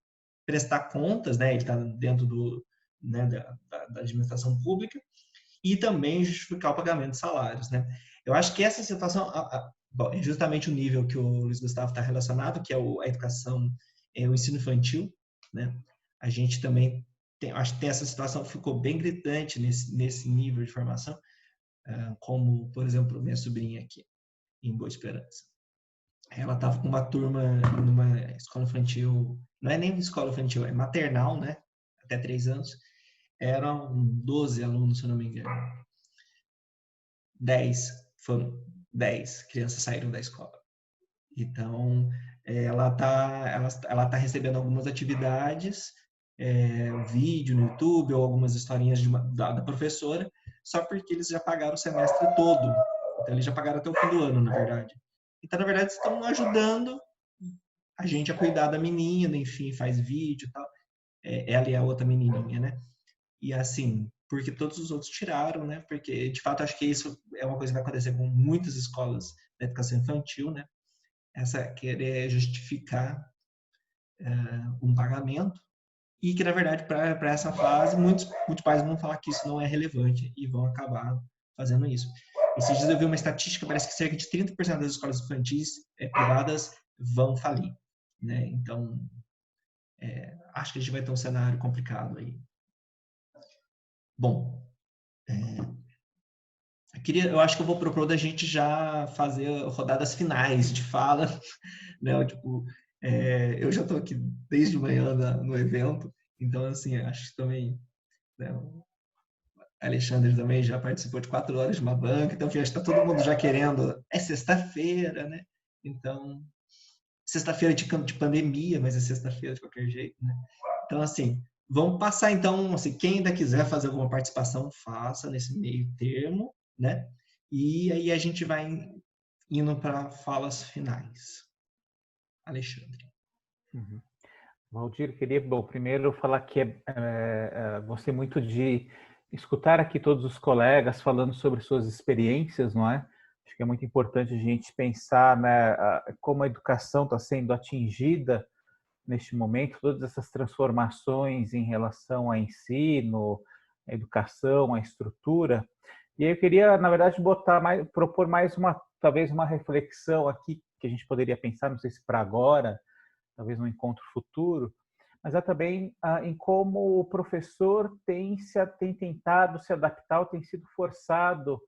prestar contas, né? Ele está dentro né, da administração pública, e também justificar o pagamento de salários, né? Eu acho que essa situação, bom, é justamente o nível que o Luiz Gustavo está relacionado, que é a educação, o ensino infantil, né? A gente também acho que tem essa situação, ficou bem gritante nesse nível de formação, como, por exemplo, minha sobrinha aqui, em Boa Esperança. Ela estava com uma turma numa escola infantil, não é nem escola infantil, é maternal, né? Até 3 anos. Eram 12 alunos, se eu não me engano. 10 crianças saíram da escola. Então, ela tá recebendo algumas atividades, vídeo no YouTube ou algumas historinhas da professora, só porque eles já pagaram o semestre todo. Então, eles já pagaram até o fim do ano, na verdade. Então, na verdade, estão ajudando a gente a cuidar da menina, enfim, faz vídeo e tal. Ela e a outra menininha, né? E assim, porque todos os outros tiraram, né? Porque, de fato, acho que isso é uma coisa que vai acontecer com muitas escolas da educação infantil, né? Essa querer justificar um pagamento e que, na verdade, para essa fase, muitos pais vão falar que isso não é relevante e vão acabar fazendo isso. Esses dias eu vi uma estatística, parece que cerca de 30% das escolas infantis privadas vão falir, né? Então, acho que a gente vai ter um cenário complicado aí. Bom, eu acho que eu vou propor da gente já fazer rodadas finais de fala, né? Tipo, eu já estou aqui desde manhã no evento, então, assim, acho que também, né, o Alexandre também já participou de 4 horas de uma banca, então, enfim, acho que está todo mundo já querendo, é sexta-feira, né? Então, sexta-feira de pandemia, mas é sexta-feira de qualquer jeito, né? Então, assim, vamos passar, então, assim, quem ainda quiser fazer alguma participação, faça nesse meio termo, né? E aí a gente vai indo para falas finais. Alexandre. Uhum. Valdir, queria, bom, primeiro falar que gostei muito de escutar aqui todos os colegas falando sobre suas experiências, não é? Acho que é muito importante a gente pensar, né, como a educação está sendo atingida neste momento, todas essas transformações em relação ao ensino, à educação, à estrutura. E aí eu queria, na verdade, propor mais talvez uma reflexão aqui que a gente poderia pensar, não sei se para agora, talvez no encontro futuro, mas é também em como o professor tem tentado se adaptar ou tem sido forçado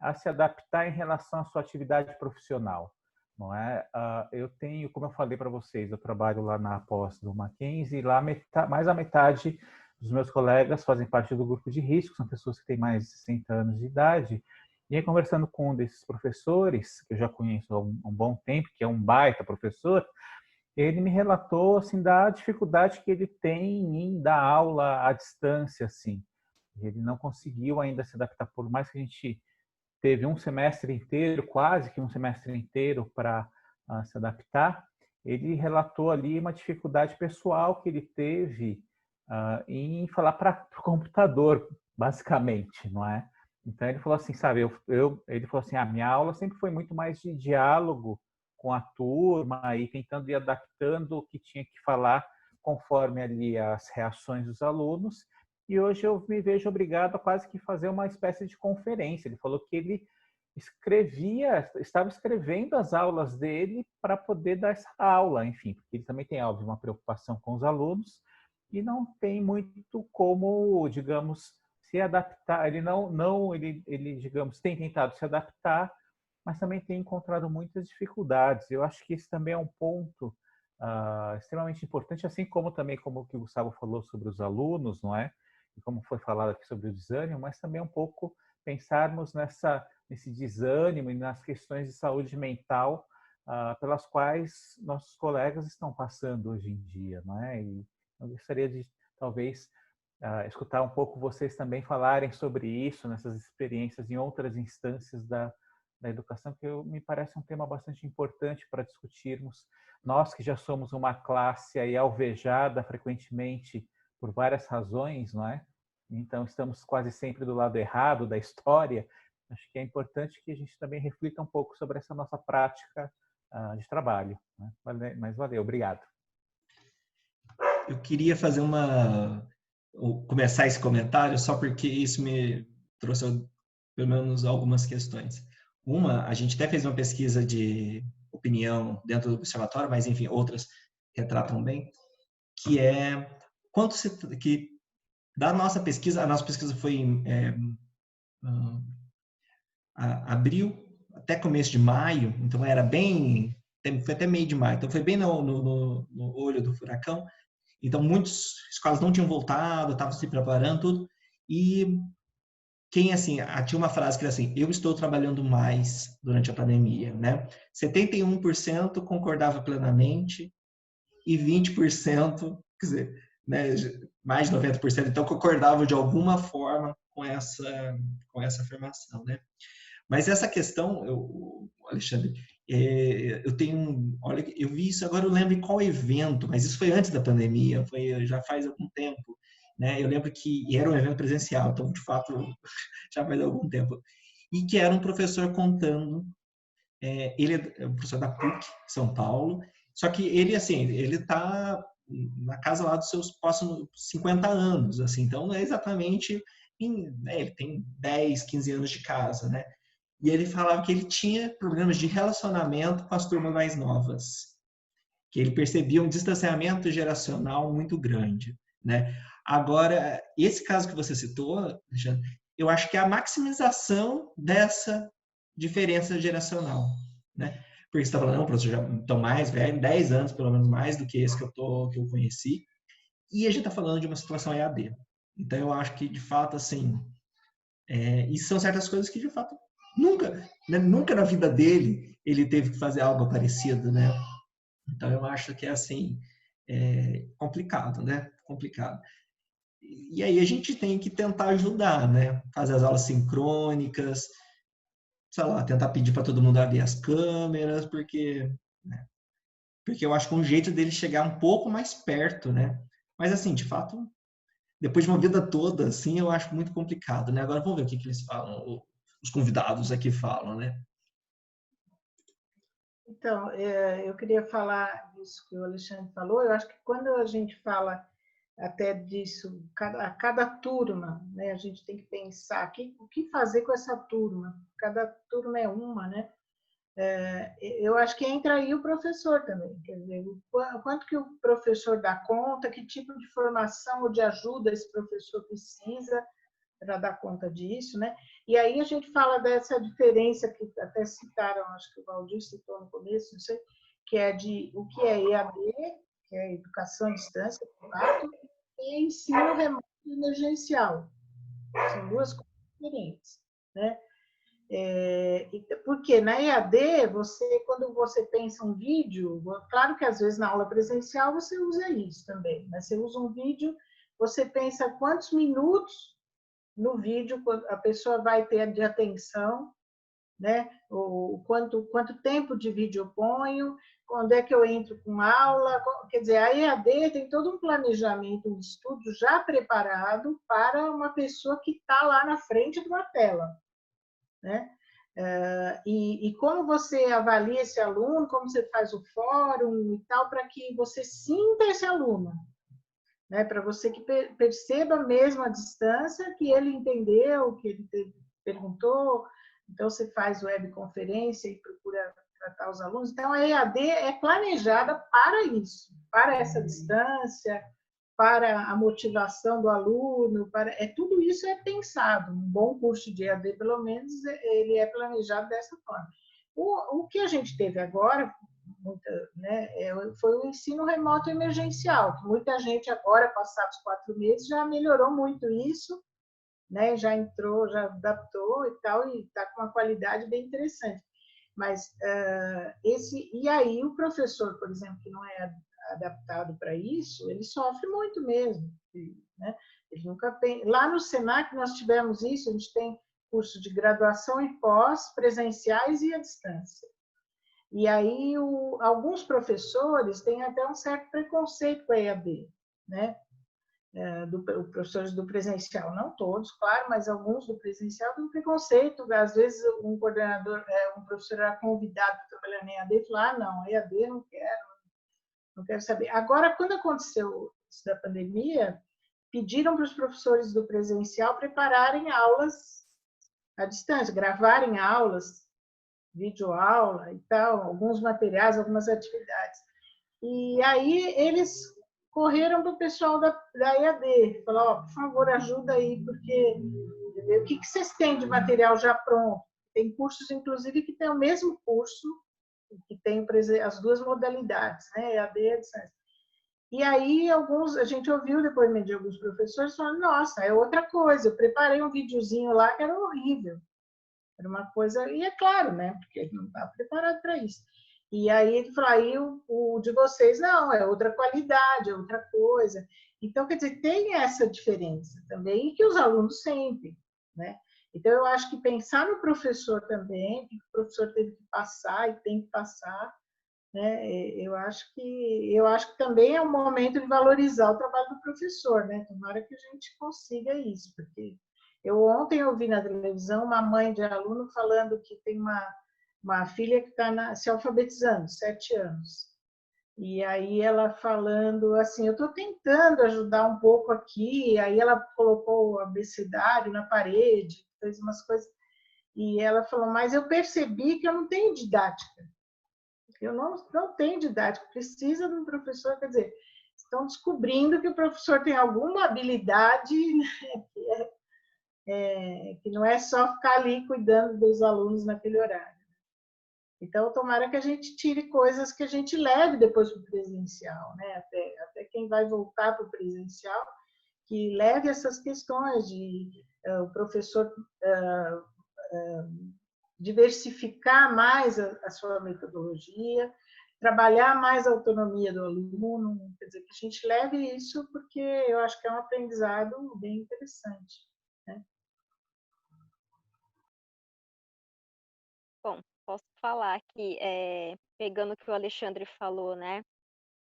a se adaptar em relação à sua atividade profissional. Não é? Eu tenho, como eu falei para vocês, eu trabalho lá na pós do Mackenzie, e lá mais da metade dos meus colegas fazem parte do grupo de risco, são pessoas que têm mais de 60 anos de idade. E aí, conversando com um desses professores, que eu já conheço há um bom tempo, que é um baita professor, ele me relatou assim, da dificuldade que ele tem em dar aula à distância. Assim. Ele não conseguiu ainda se adaptar, por mais que a gente teve um semestre inteiro, quase que um semestre inteiro para se adaptar, ele relatou ali uma dificuldade pessoal que ele teve em falar para o computador, basicamente, não é? Então ele falou assim, sabe, ele falou assim, a minha aula sempre foi muito mais de diálogo com a turma e tentando ir adaptando o que tinha que falar conforme ali as reações dos alunos. E hoje eu me vejo obrigado a quase que fazer uma espécie de conferência. Ele falou que ele estava escrevendo as aulas dele para poder dar essa aula, enfim, porque ele também tem, óbvio, uma preocupação com os alunos e não tem muito como, digamos, se adaptar. Ele digamos, tem tentado se adaptar, mas também tem encontrado muitas dificuldades. Eu acho que esse também é um ponto extremamente importante, assim como também como o que o Gustavo falou sobre os alunos, não é? E como foi falado aqui sobre o desânimo, mas também um pouco pensarmos nesse desânimo e nas questões de saúde mental pelas quais nossos colegas estão passando hoje em dia, não é? E eu gostaria de, talvez, escutar um pouco vocês também falarem sobre isso, nessas experiências em outras instâncias da educação, que me parece um tema bastante importante para discutirmos. Nós que já somos uma classe aí alvejada frequentemente por várias razões, não é? Então estamos quase sempre do lado errado da história. Acho que é importante que a gente também reflita um pouco sobre essa nossa prática de trabalho, né? Mas valeu, obrigado. Eu queria fazer começar esse comentário só porque isso me trouxe pelo menos algumas questões. A gente até fez uma pesquisa de opinião dentro do observatório, mas enfim, outras retratam bem, que é que da nossa pesquisa, a nossa pesquisa foi em abril até começo de maio, então era bem, foi até meio de maio, então foi bem no olho do furacão. Então, muitas escolas não tinham voltado, estavam se preparando, tudo. E tinha uma frase que era assim, eu estou trabalhando mais durante a pandemia, né? 71% concordava plenamente e 20%, quer dizer, né, mais de 90%, então concordavam de alguma forma com essa afirmação, né? Mas essa questão, Alexandre, olha, eu vi isso agora, eu lembro em qual evento, mas isso foi antes da pandemia, já faz algum tempo, né? Eu lembro que era um evento presencial, então de fato já faz algum tempo, e que era um professor contando, ele é um professor da PUC, São Paulo, só que ele está na casa lá dos seus próximos 50 anos, assim, então não é exatamente, ele tem 10, 15 anos de casa, né? E ele falava que ele tinha problemas de relacionamento com as turmas mais novas, que ele percebia um distanciamento geracional muito grande, né? Agora, esse caso que você citou, Alexandre, eu acho que é a maximização dessa diferença geracional, né? Porque você está falando, não, professor, já estou mais velho, 10 anos pelo menos mais do que esse que eu conheci, e a gente está falando de uma situação EAD. Então, eu acho que, de fato, assim, e são certas coisas que, de fato, nunca na vida dele ele teve que fazer algo parecido, né? Então eu acho que é assim, complicado, né? Complicado. E aí a gente tem que tentar ajudar, né? Fazer as aulas sincrônicas, sei lá, tentar pedir para todo mundo abrir as câmeras, porque eu acho que é um jeito dele chegar um pouco mais perto, né? Mas assim, de fato, depois de uma vida toda, assim, eu acho muito complicado, né? Agora vamos ver o que eles falam, os convidados aqui falam, né? Então, eu queria falar disso que o Alexandre falou. Eu acho que quando a gente fala até disso, a cada turma, né, a gente tem que pensar o que fazer com essa turma. Cada turma é uma, né? Eu acho que entra aí o professor também, quer dizer, o quanto que o professor dá conta, que tipo de formação ou de ajuda esse professor precisa para dar conta disso, né? E aí a gente fala dessa diferença que até citaram, acho que o Valdir citou no começo, não sei, que é de o que é EAD, que é educação à distância, de fato, e ensino remoto emergencial. São duas coisas diferentes, né? Porque na EAD, quando você pensa um vídeo, claro que às vezes na aula presencial você usa isso também, mas você usa um vídeo, você pensa quantos minutos no vídeo a pessoa vai ter de atenção, né? Quanto tempo de vídeo eu ponho, quando é que eu entro com aula, quer dizer, a EAD tem todo um planejamento, um estudo já preparado para uma pessoa que está lá na frente de uma tela, né? E como você avalia esse aluno, como você faz o fórum e tal, para que você sinta esse aluno, né? Para você que perceba mesmo a distância, que ele entendeu, que ele perguntou. Então, você faz webconferência e procura tratar os alunos. Então, a EAD é planejada para isso, para essa distância, para a motivação do aluno, tudo isso é pensado. Um bom curso de EAD, pelo menos, ele é planejado dessa forma. O que a gente teve agora, né, foi o ensino remoto emergencial, que muita gente agora, passados 4 meses, já melhorou muito isso, né, já entrou, já adaptou e tal, e está com uma qualidade bem interessante. Mas e aí o professor, por exemplo, que não é adaptado para isso, ele sofre muito mesmo, né? Ele nunca tem. Lá no Senac nós tivemos isso, a gente tem curso de graduação e pós presenciais e à distância. E aí alguns professores têm até um certo preconceito com a EAD, né? Professores do presencial, não todos, claro, mas alguns do presencial têm um preconceito. Às vezes um coordenador, um professor era convidado para trabalhar na EAD e falou: não, EAD não quero saber. Agora, quando aconteceu isso da pandemia, pediram para os professores do presencial prepararem aulas à distância, gravarem aulas, videoaula e tal, alguns materiais, algumas atividades. E aí eles correram para o pessoal da EAD, falaram: por favor, ajuda aí, porque o que vocês têm de material já pronto? Tem cursos, inclusive, que tem o mesmo curso, que tem as duas modalidades, né? EAD e a distância. E aí a gente ouviu o depoimento de alguns professores falando: nossa, é outra coisa, eu preparei um videozinho lá que era horrível. Era uma coisa, e é claro, né? Porque ele não está preparado para isso. E aí ele falou: aí o de vocês não, é outra qualidade, é outra coisa. Então, quer dizer, tem essa diferença também, e que os alunos sentem, né? Então, eu acho que pensar no professor também, que o professor teve que passar e tem que passar, né? Eu acho que também é um momento de valorizar o trabalho do professor, né? Tomara que a gente consiga isso, porque ontem eu vi na televisão uma mãe de aluno falando que tem uma filha que está se alfabetizando, 7 anos. E aí ela falando assim: eu estou tentando ajudar um pouco aqui. Aí ela colocou o abecedário na parede, fez umas coisas. E ela falou: mas eu percebi que eu não tenho didática. Eu não tenho didática, precisa de um professor. Quer dizer, estão descobrindo que o professor tem alguma habilidade, né, que não é só ficar ali cuidando dos alunos naquele horário. Então, tomara que a gente tire coisas que a gente leve depois para o presencial, né? Até quem vai voltar para o presencial, que leve essas questões de o professor diversificar mais a sua metodologia, trabalhar mais a autonomia do aluno, quer dizer, que a gente leve isso, porque eu acho que é um aprendizado bem interessante, né? Bom, posso falar que, pegando o que o Alexandre falou, né?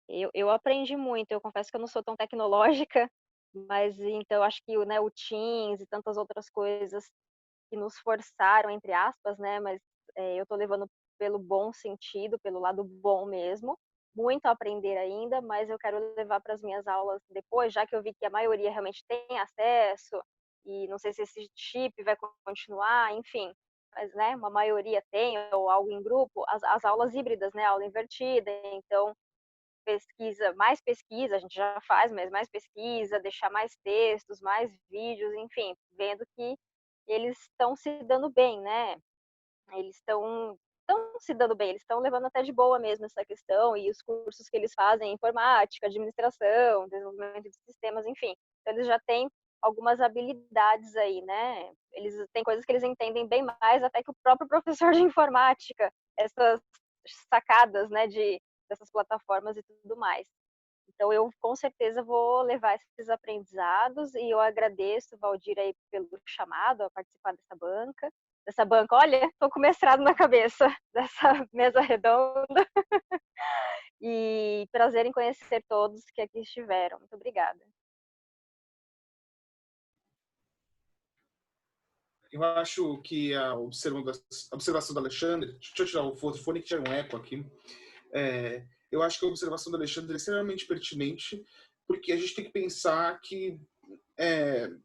Eu aprendi muito. Eu confesso que eu não sou tão tecnológica, mas então eu acho que né, o Teams e tantas outras coisas que nos forçaram, entre aspas, né? Mas eu estou levando pelo bom sentido, pelo lado bom mesmo. Muito a aprender ainda, mas eu quero levar para as minhas aulas depois, já que eu vi que a maioria realmente tem acesso, e não sei se esse chip vai continuar, enfim, mas, né, uma maioria tem, ou algo em grupo, as aulas híbridas, né, aula invertida, então mais pesquisa, a gente já faz, mas mais pesquisa, deixar mais textos, mais vídeos, enfim, vendo que eles estão se dando bem, né? Eles estão se dando bem, eles estão levando até de boa mesmo essa questão, e os cursos que eles fazem, informática, administração, desenvolvimento de sistemas, enfim. Então, eles já têm algumas habilidades aí, né? Eles têm coisas que eles entendem bem mais até que o próprio professor de informática, essas sacadas, né, dessas plataformas e tudo mais. Então, eu com certeza vou levar esses aprendizados, e eu agradeço, Valdir, aí pelo chamado a participar dessa banca. Olha, estou com mestrado na cabeça, dessa mesa redonda. E prazer em conhecer todos que aqui estiveram. Muito obrigada. Eu acho que a observação do Alexandre, deixa eu tirar o fone que tinha um eco aqui. Eu acho que a observação do Alexandre é extremamente pertinente, porque a gente tem que pensar que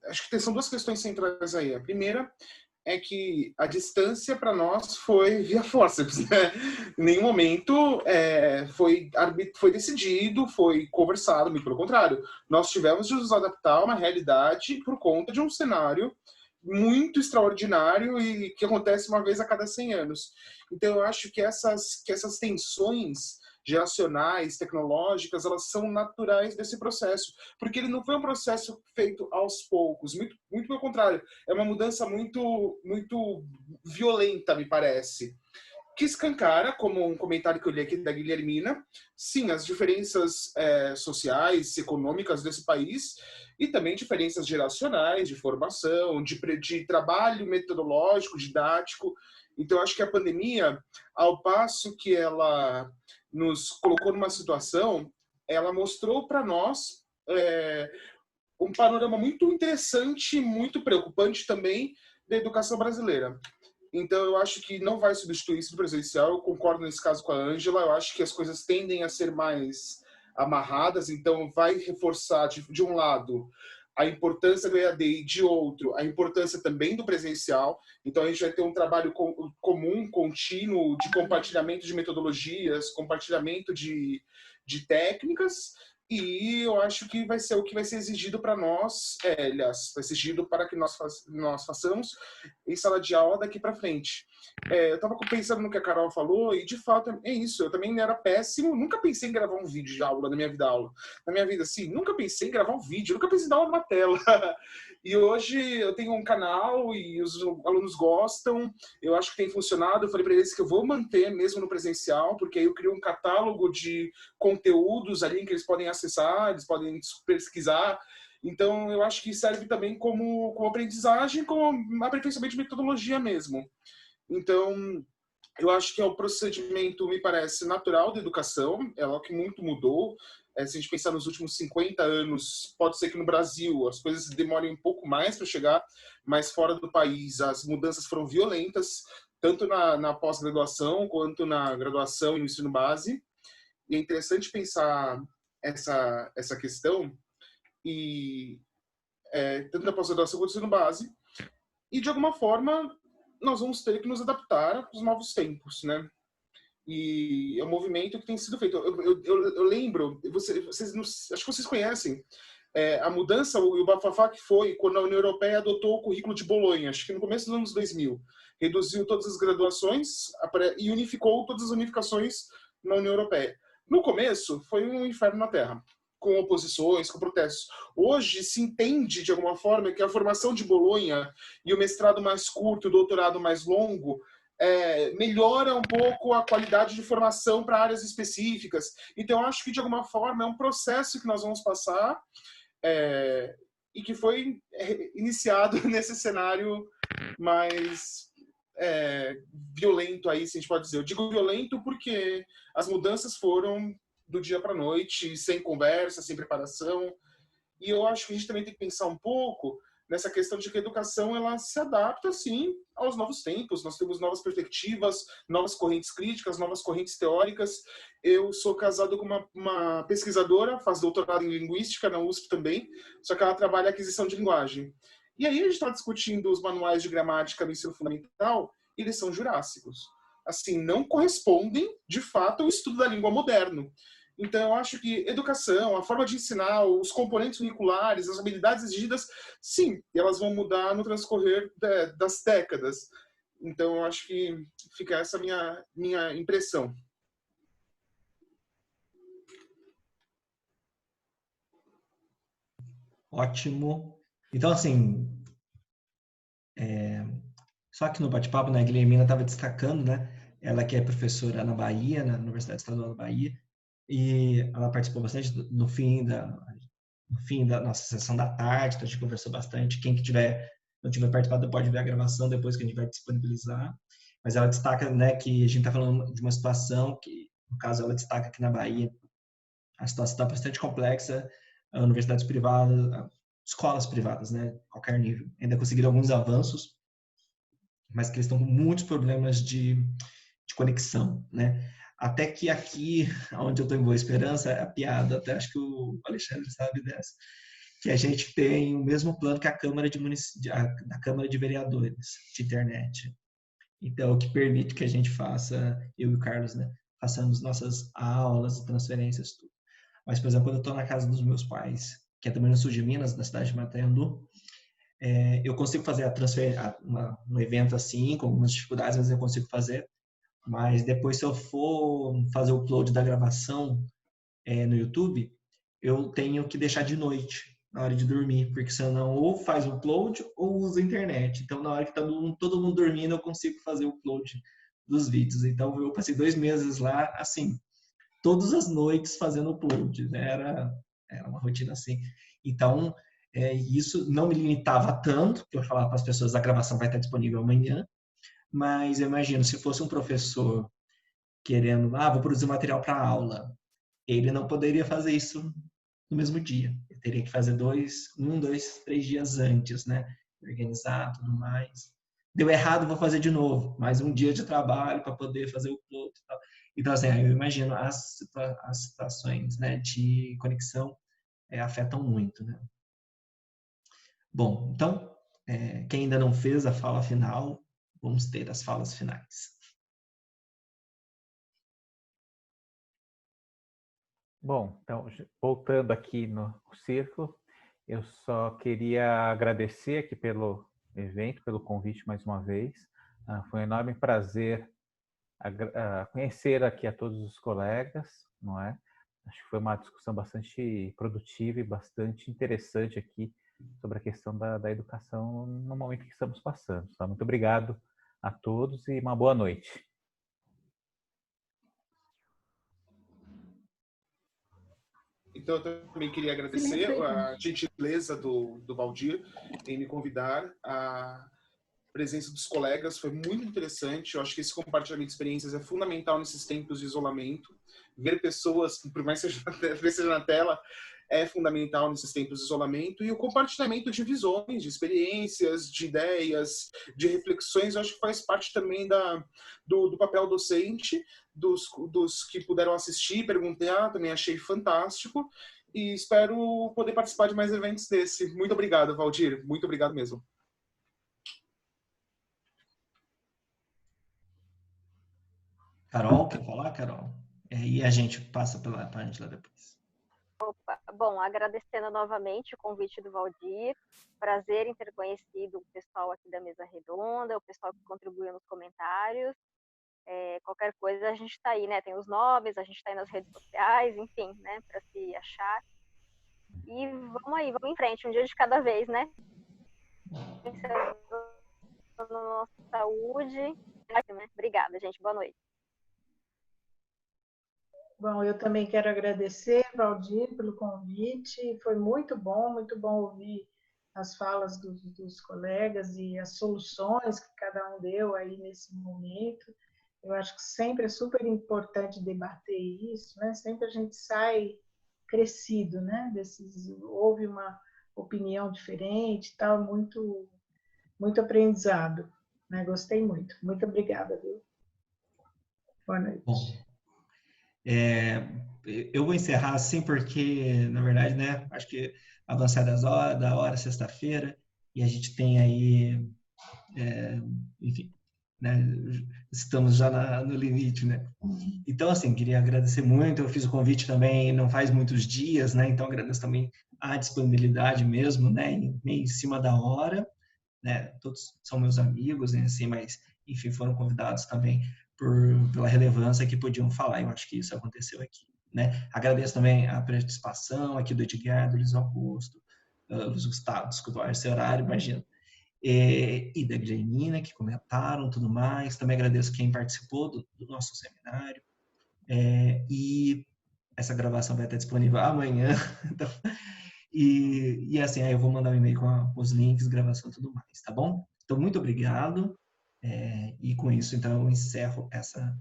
acho que são duas questões centrais aí. A primeira é que a distância para nós foi via forceps, né? Em nenhum momento foi decidido, foi conversado, muito pelo contrário. Nós tivemos de nos adaptar a uma realidade por conta de um cenário muito extraordinário e que acontece uma vez a cada 100 anos. Então, eu acho que essas tensões geracionais, tecnológicas, elas são naturais desse processo, porque ele não foi um processo feito aos poucos, muito, muito pelo contrário, é uma mudança muito, muito violenta, me parece, que escancara, como um comentário que eu li aqui da Guilhermina, sim, as diferenças sociais, econômicas desse país, e também diferenças geracionais, de formação, de trabalho metodológico, didático. Então, acho que a pandemia, ao passo que ela nos colocou numa situação, ela mostrou para nós um panorama muito interessante, muito preocupante também da educação brasileira. Então, eu acho que não vai substituir isso do presencial. Eu concordo nesse caso com a Ângela. Eu acho que as coisas tendem a ser mais amarradas. Então, vai reforçar, de um lado, a importância do EAD e, de outro, a importância também do presencial. Então, a gente vai ter um trabalho comum, contínuo, de compartilhamento de metodologias, compartilhamento de técnicas. E eu acho que vai ser o que vai ser exigido para nós, aliás, vai ser exigido para que nós façamos em sala de aula daqui para frente. Eu estava pensando no que a Carol falou e, de fato, é isso. Eu também era péssimo, nunca pensei em gravar um vídeo de aula na minha vida Na minha vida, assim, nunca pensei em gravar um vídeo, nunca pensei em dar aula numa tela. E hoje eu tenho um canal e os alunos gostam, eu acho que tem funcionado. Eu falei para eles que eu vou manter mesmo no presencial, porque aí eu crio um catálogo de conteúdos ali que eles podem acessar, eles podem pesquisar. Então, eu acho que serve também como aprendizagem, como aperfeiçoamento de metodologia mesmo. Então, eu acho que é um procedimento, me parece, natural da educação, é algo que muito mudou. Se a gente pensar nos últimos 50 anos, pode ser que no Brasil as coisas demorem um pouco mais para chegar, mas fora do país as mudanças foram violentas, tanto na pós-graduação quanto na graduação e no ensino base. E é interessante pensar essa questão, e tanto na pós-graduação quanto no ensino base. E, de alguma forma, nós vamos ter que nos adaptar aos novos tempos, né? E é um movimento que tem sido feito. Eu lembro, acho que vocês conhecem, a mudança, o bafafá que foi quando a União Europeia adotou o currículo de Bolonha, acho que no começo dos anos 2000. Reduziu todas as graduações e unificou todas as unificações na União Europeia. No começo, foi um inferno na Terra, com oposições, com protestos. Hoje se entende, de alguma forma, que a formação de Bolonha e o mestrado mais curto, o doutorado mais longo, melhora um pouco a qualidade de formação para áreas específicas. Então, eu acho que, de alguma forma, é um processo que nós vamos passar e que foi iniciado nesse cenário mais violento, aí, se a gente pode dizer. Eu digo violento porque as mudanças foram do dia para a noite, sem conversa, sem preparação. E eu acho que a gente também tem que pensar um pouco nessa questão de que a educação ela se adapta, sim, aos novos tempos. Nós temos novas perspectivas, novas correntes críticas, novas correntes teóricas. Eu sou casado com uma pesquisadora, faz doutorado em linguística na USP também, só que ela trabalha a aquisição de linguagem. E aí a gente está discutindo os manuais de gramática no ensino fundamental, e eles são jurássicos. Assim, não correspondem, de fato, ao estudo da língua moderno. Então, eu acho que educação, a forma de ensinar, os componentes curriculares, as habilidades exigidas, sim, elas vão mudar no transcorrer das décadas. Então, eu acho que fica essa minha impressão. Ótimo. Então, assim, só que no bate-papo, né, a Guilhermina estava destacando, né, ela que é professora na Bahia, na Universidade Estadual da Bahia, e ela participou bastante no fim da nossa sessão da tarde, então a gente conversou bastante. Quem que não tiver participado pode ver a gravação depois que a gente vai disponibilizar. Mas ela destaca, né, que a gente está falando de uma situação que, no caso, ela destaca que na Bahia a situação está bastante complexa, universidades privadas, escolas privadas, né, qualquer nível, ainda conseguiram alguns avanços, mas que eles estão com muitos problemas de conexão, né? Até que aqui, onde eu estou em Boa Esperança, a piada, até acho que o Alexandre sabe dessa, que a gente tem o mesmo plano que a Câmara da Câmara de Vereadores de internet. Então, o que permite que a gente faça, eu e o Carlos, né, façamos nossas aulas, transferências, tudo. Mas, por exemplo, quando eu estou na casa dos meus pais, que é também no sul de Minas, na cidade de Mataiandu, eu consigo fazer a transferência, um evento assim, com algumas dificuldades, mas eu consigo fazer. Mas depois, se eu for fazer o upload da gravação no YouTube, eu tenho que deixar de noite, na hora de dormir, porque senão ou faz o upload ou usa a internet. Então, na hora que está todo mundo dormindo, eu consigo fazer o upload dos vídeos. Então, eu passei 2 meses lá, assim, todas as noites fazendo upload, né? Era uma rotina assim. Então, isso não me limitava tanto, que eu falava para as pessoas, a gravação vai estar disponível amanhã, mas eu imagino, se fosse um professor querendo, vou produzir material para aula, ele não poderia fazer isso no mesmo dia. Ele teria que fazer 2, 3 dias antes, né? Organizar, tudo mais. Deu errado, vou fazer de novo. Mais um dia de trabalho para poder fazer o upload e tal. Então, assim, eu imagino as situações, né, de conexão afetam muito, né? Bom, então, quem ainda não fez a fala final, vamos ter as falas finais. Bom, então, voltando aqui no círculo, eu só queria agradecer aqui pelo evento, pelo convite mais uma vez. Foi um enorme prazer conhecer aqui a todos os colegas, não é? Acho que foi uma discussão bastante produtiva e bastante interessante aqui sobre a questão da educação no momento que estamos passando. Tá? Muito obrigado a todos e uma boa noite. Então, eu também queria agradecer a gentileza do Valdir em me convidar. A presença dos colegas foi muito interessante. Eu acho que esse compartilhamento de experiências é fundamental nesses tempos de isolamento. Ver pessoas, por mais que seja na tela, é fundamental nesses tempos de isolamento. E o compartilhamento de visões, de experiências, de ideias, de reflexões, eu acho que faz parte também do papel docente, dos que puderam assistir, perguntar, também achei fantástico. E espero poder participar de mais eventos desse. Muito obrigado, Valdir. Muito obrigado mesmo. Carol, quer falar, Carol? E a gente passa para a Ângela depois. Opa, bom, agradecendo novamente o convite do Valdir, prazer em ter conhecido o pessoal aqui da mesa redonda, o pessoal que contribuiu nos comentários. Qualquer coisa a gente está aí, né? Tem os nomes, a gente está aí nas redes sociais, enfim, né? Para se achar. E vamos aí, vamos em frente, um dia de cada vez, né? Pensando na nossa saúde. Obrigada, gente. Boa noite. Bom, eu também quero agradecer, Valdir, pelo convite. Foi muito bom ouvir as falas dos colegas e as soluções que cada um deu aí nesse momento. Eu acho que sempre é super importante debater isso, né? Sempre a gente sai crescido, né? Houve opinião diferente, tal, muito, muito aprendizado, né? Gostei muito. Muito obrigada, viu? Boa noite. Bom, eu vou encerrar assim porque, na verdade, né, acho que avançar da hora sexta-feira, e a gente tem aí, enfim, né, estamos já no limite, né? Então, assim, queria agradecer muito, eu fiz o convite também não faz muitos dias, né, então agradeço também a disponibilidade mesmo, né, meio em cima da hora, né, todos são meus amigos, né, assim, mas, enfim, foram convidados também pela relevância que podiam falar, eu acho que isso aconteceu aqui, né. Agradeço também a participação aqui do Edgar, do Luiz Augusto, Luiz Gustavo, desculpa, esse horário, imagina, e da Glenina, que comentaram, tudo mais. Também agradeço quem participou do nosso seminário, e essa gravação vai estar disponível amanhã, então, e assim, aí eu vou mandar um e-mail com os links, gravação e tudo mais, tá bom? Então, muito obrigado, e com isso, então, eu encerro essa